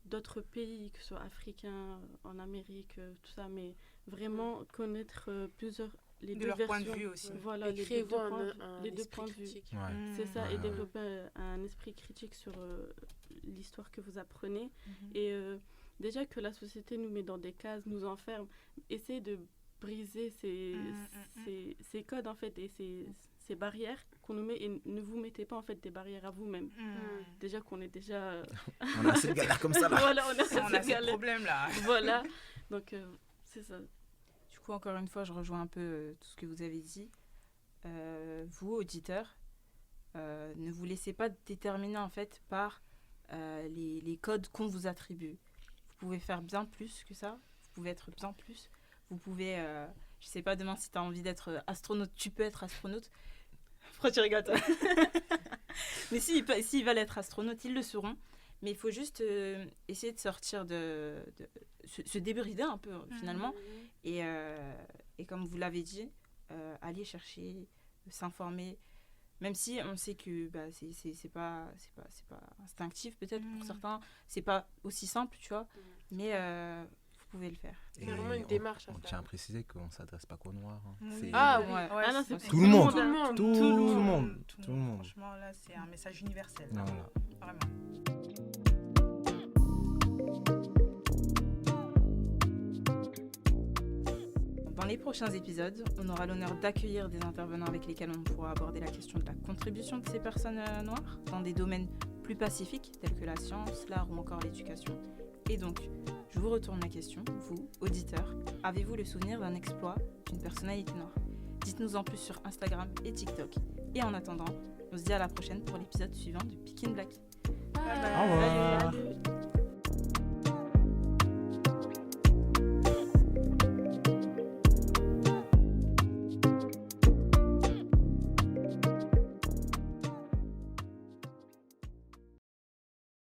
d'autres pays, que ce soit africains, en Amérique, tout ça, mais vraiment connaître les De deux leur versions. point de vue aussi. Voilà, Et les créez-vous deux un les deux esprit points de vue. critique. Ouais. C'est ça, Ouais. et développer un esprit critique sur l'histoire que vous apprenez. Et déjà que la société nous met dans des cases, nous enferme, essayez de briser ces codes en fait et ces barrières qu'on nous met, et ne vous mettez pas en fait des barrières à vous-même. Déjà qu'on est déjà... On a assez de galères comme ça là. voilà, on a On a ces ces galères. problèmes là. Voilà, donc c'est ça. Du coup, encore une fois, je rejoins un peu tout ce que vous avez dit. Vous, auditeurs, ne vous laissez pas déterminer en fait par les codes qu'on vous attribue. Vous pouvez faire bien plus que ça. Vous pouvez être bien plus. Vous pouvez, je sais pas, demain si tu as envie d'être astronaute, tu peux être astronaute. Pourquoi tu rigoles toi? Mais s'ils veulent être astronautes, ils le seront. Mais il faut juste essayer de sortir se débrider un peu finalement. Et comme vous l'avez dit, aller chercher, s'informer, même si on sait que c'est pas instinctif peut-être pour certains, c'est pas aussi simple, tu vois. Mais vous pouvez le faire. C'est vraiment une démarche à On faire. tient à préciser qu'on ne s'adresse pas qu'aux Noirs. hein. Oui. C'est Ah oui. Ouais. Ouais, Ah non, c'est c'est tout le monde. Tout le monde. Tout le monde. Tout Tout le le monde. monde. Franchement, là, c'est un message universel. Voilà. Vraiment. Dans les prochains épisodes, on aura l'honneur d'accueillir des intervenants avec lesquels on pourra aborder la question de la contribution de ces personnes noires dans des domaines plus pacifiques tels que la science, l'art ou encore l'éducation. Et donc, je vous retourne la question, vous, auditeurs, avez-vous le souvenir d'un exploit d'une personnalité noire? Dites-nous en plus sur Instagram et TikTok. Et en attendant, on se dit à la prochaine pour l'épisode suivant de Pick in Black. Bye. Au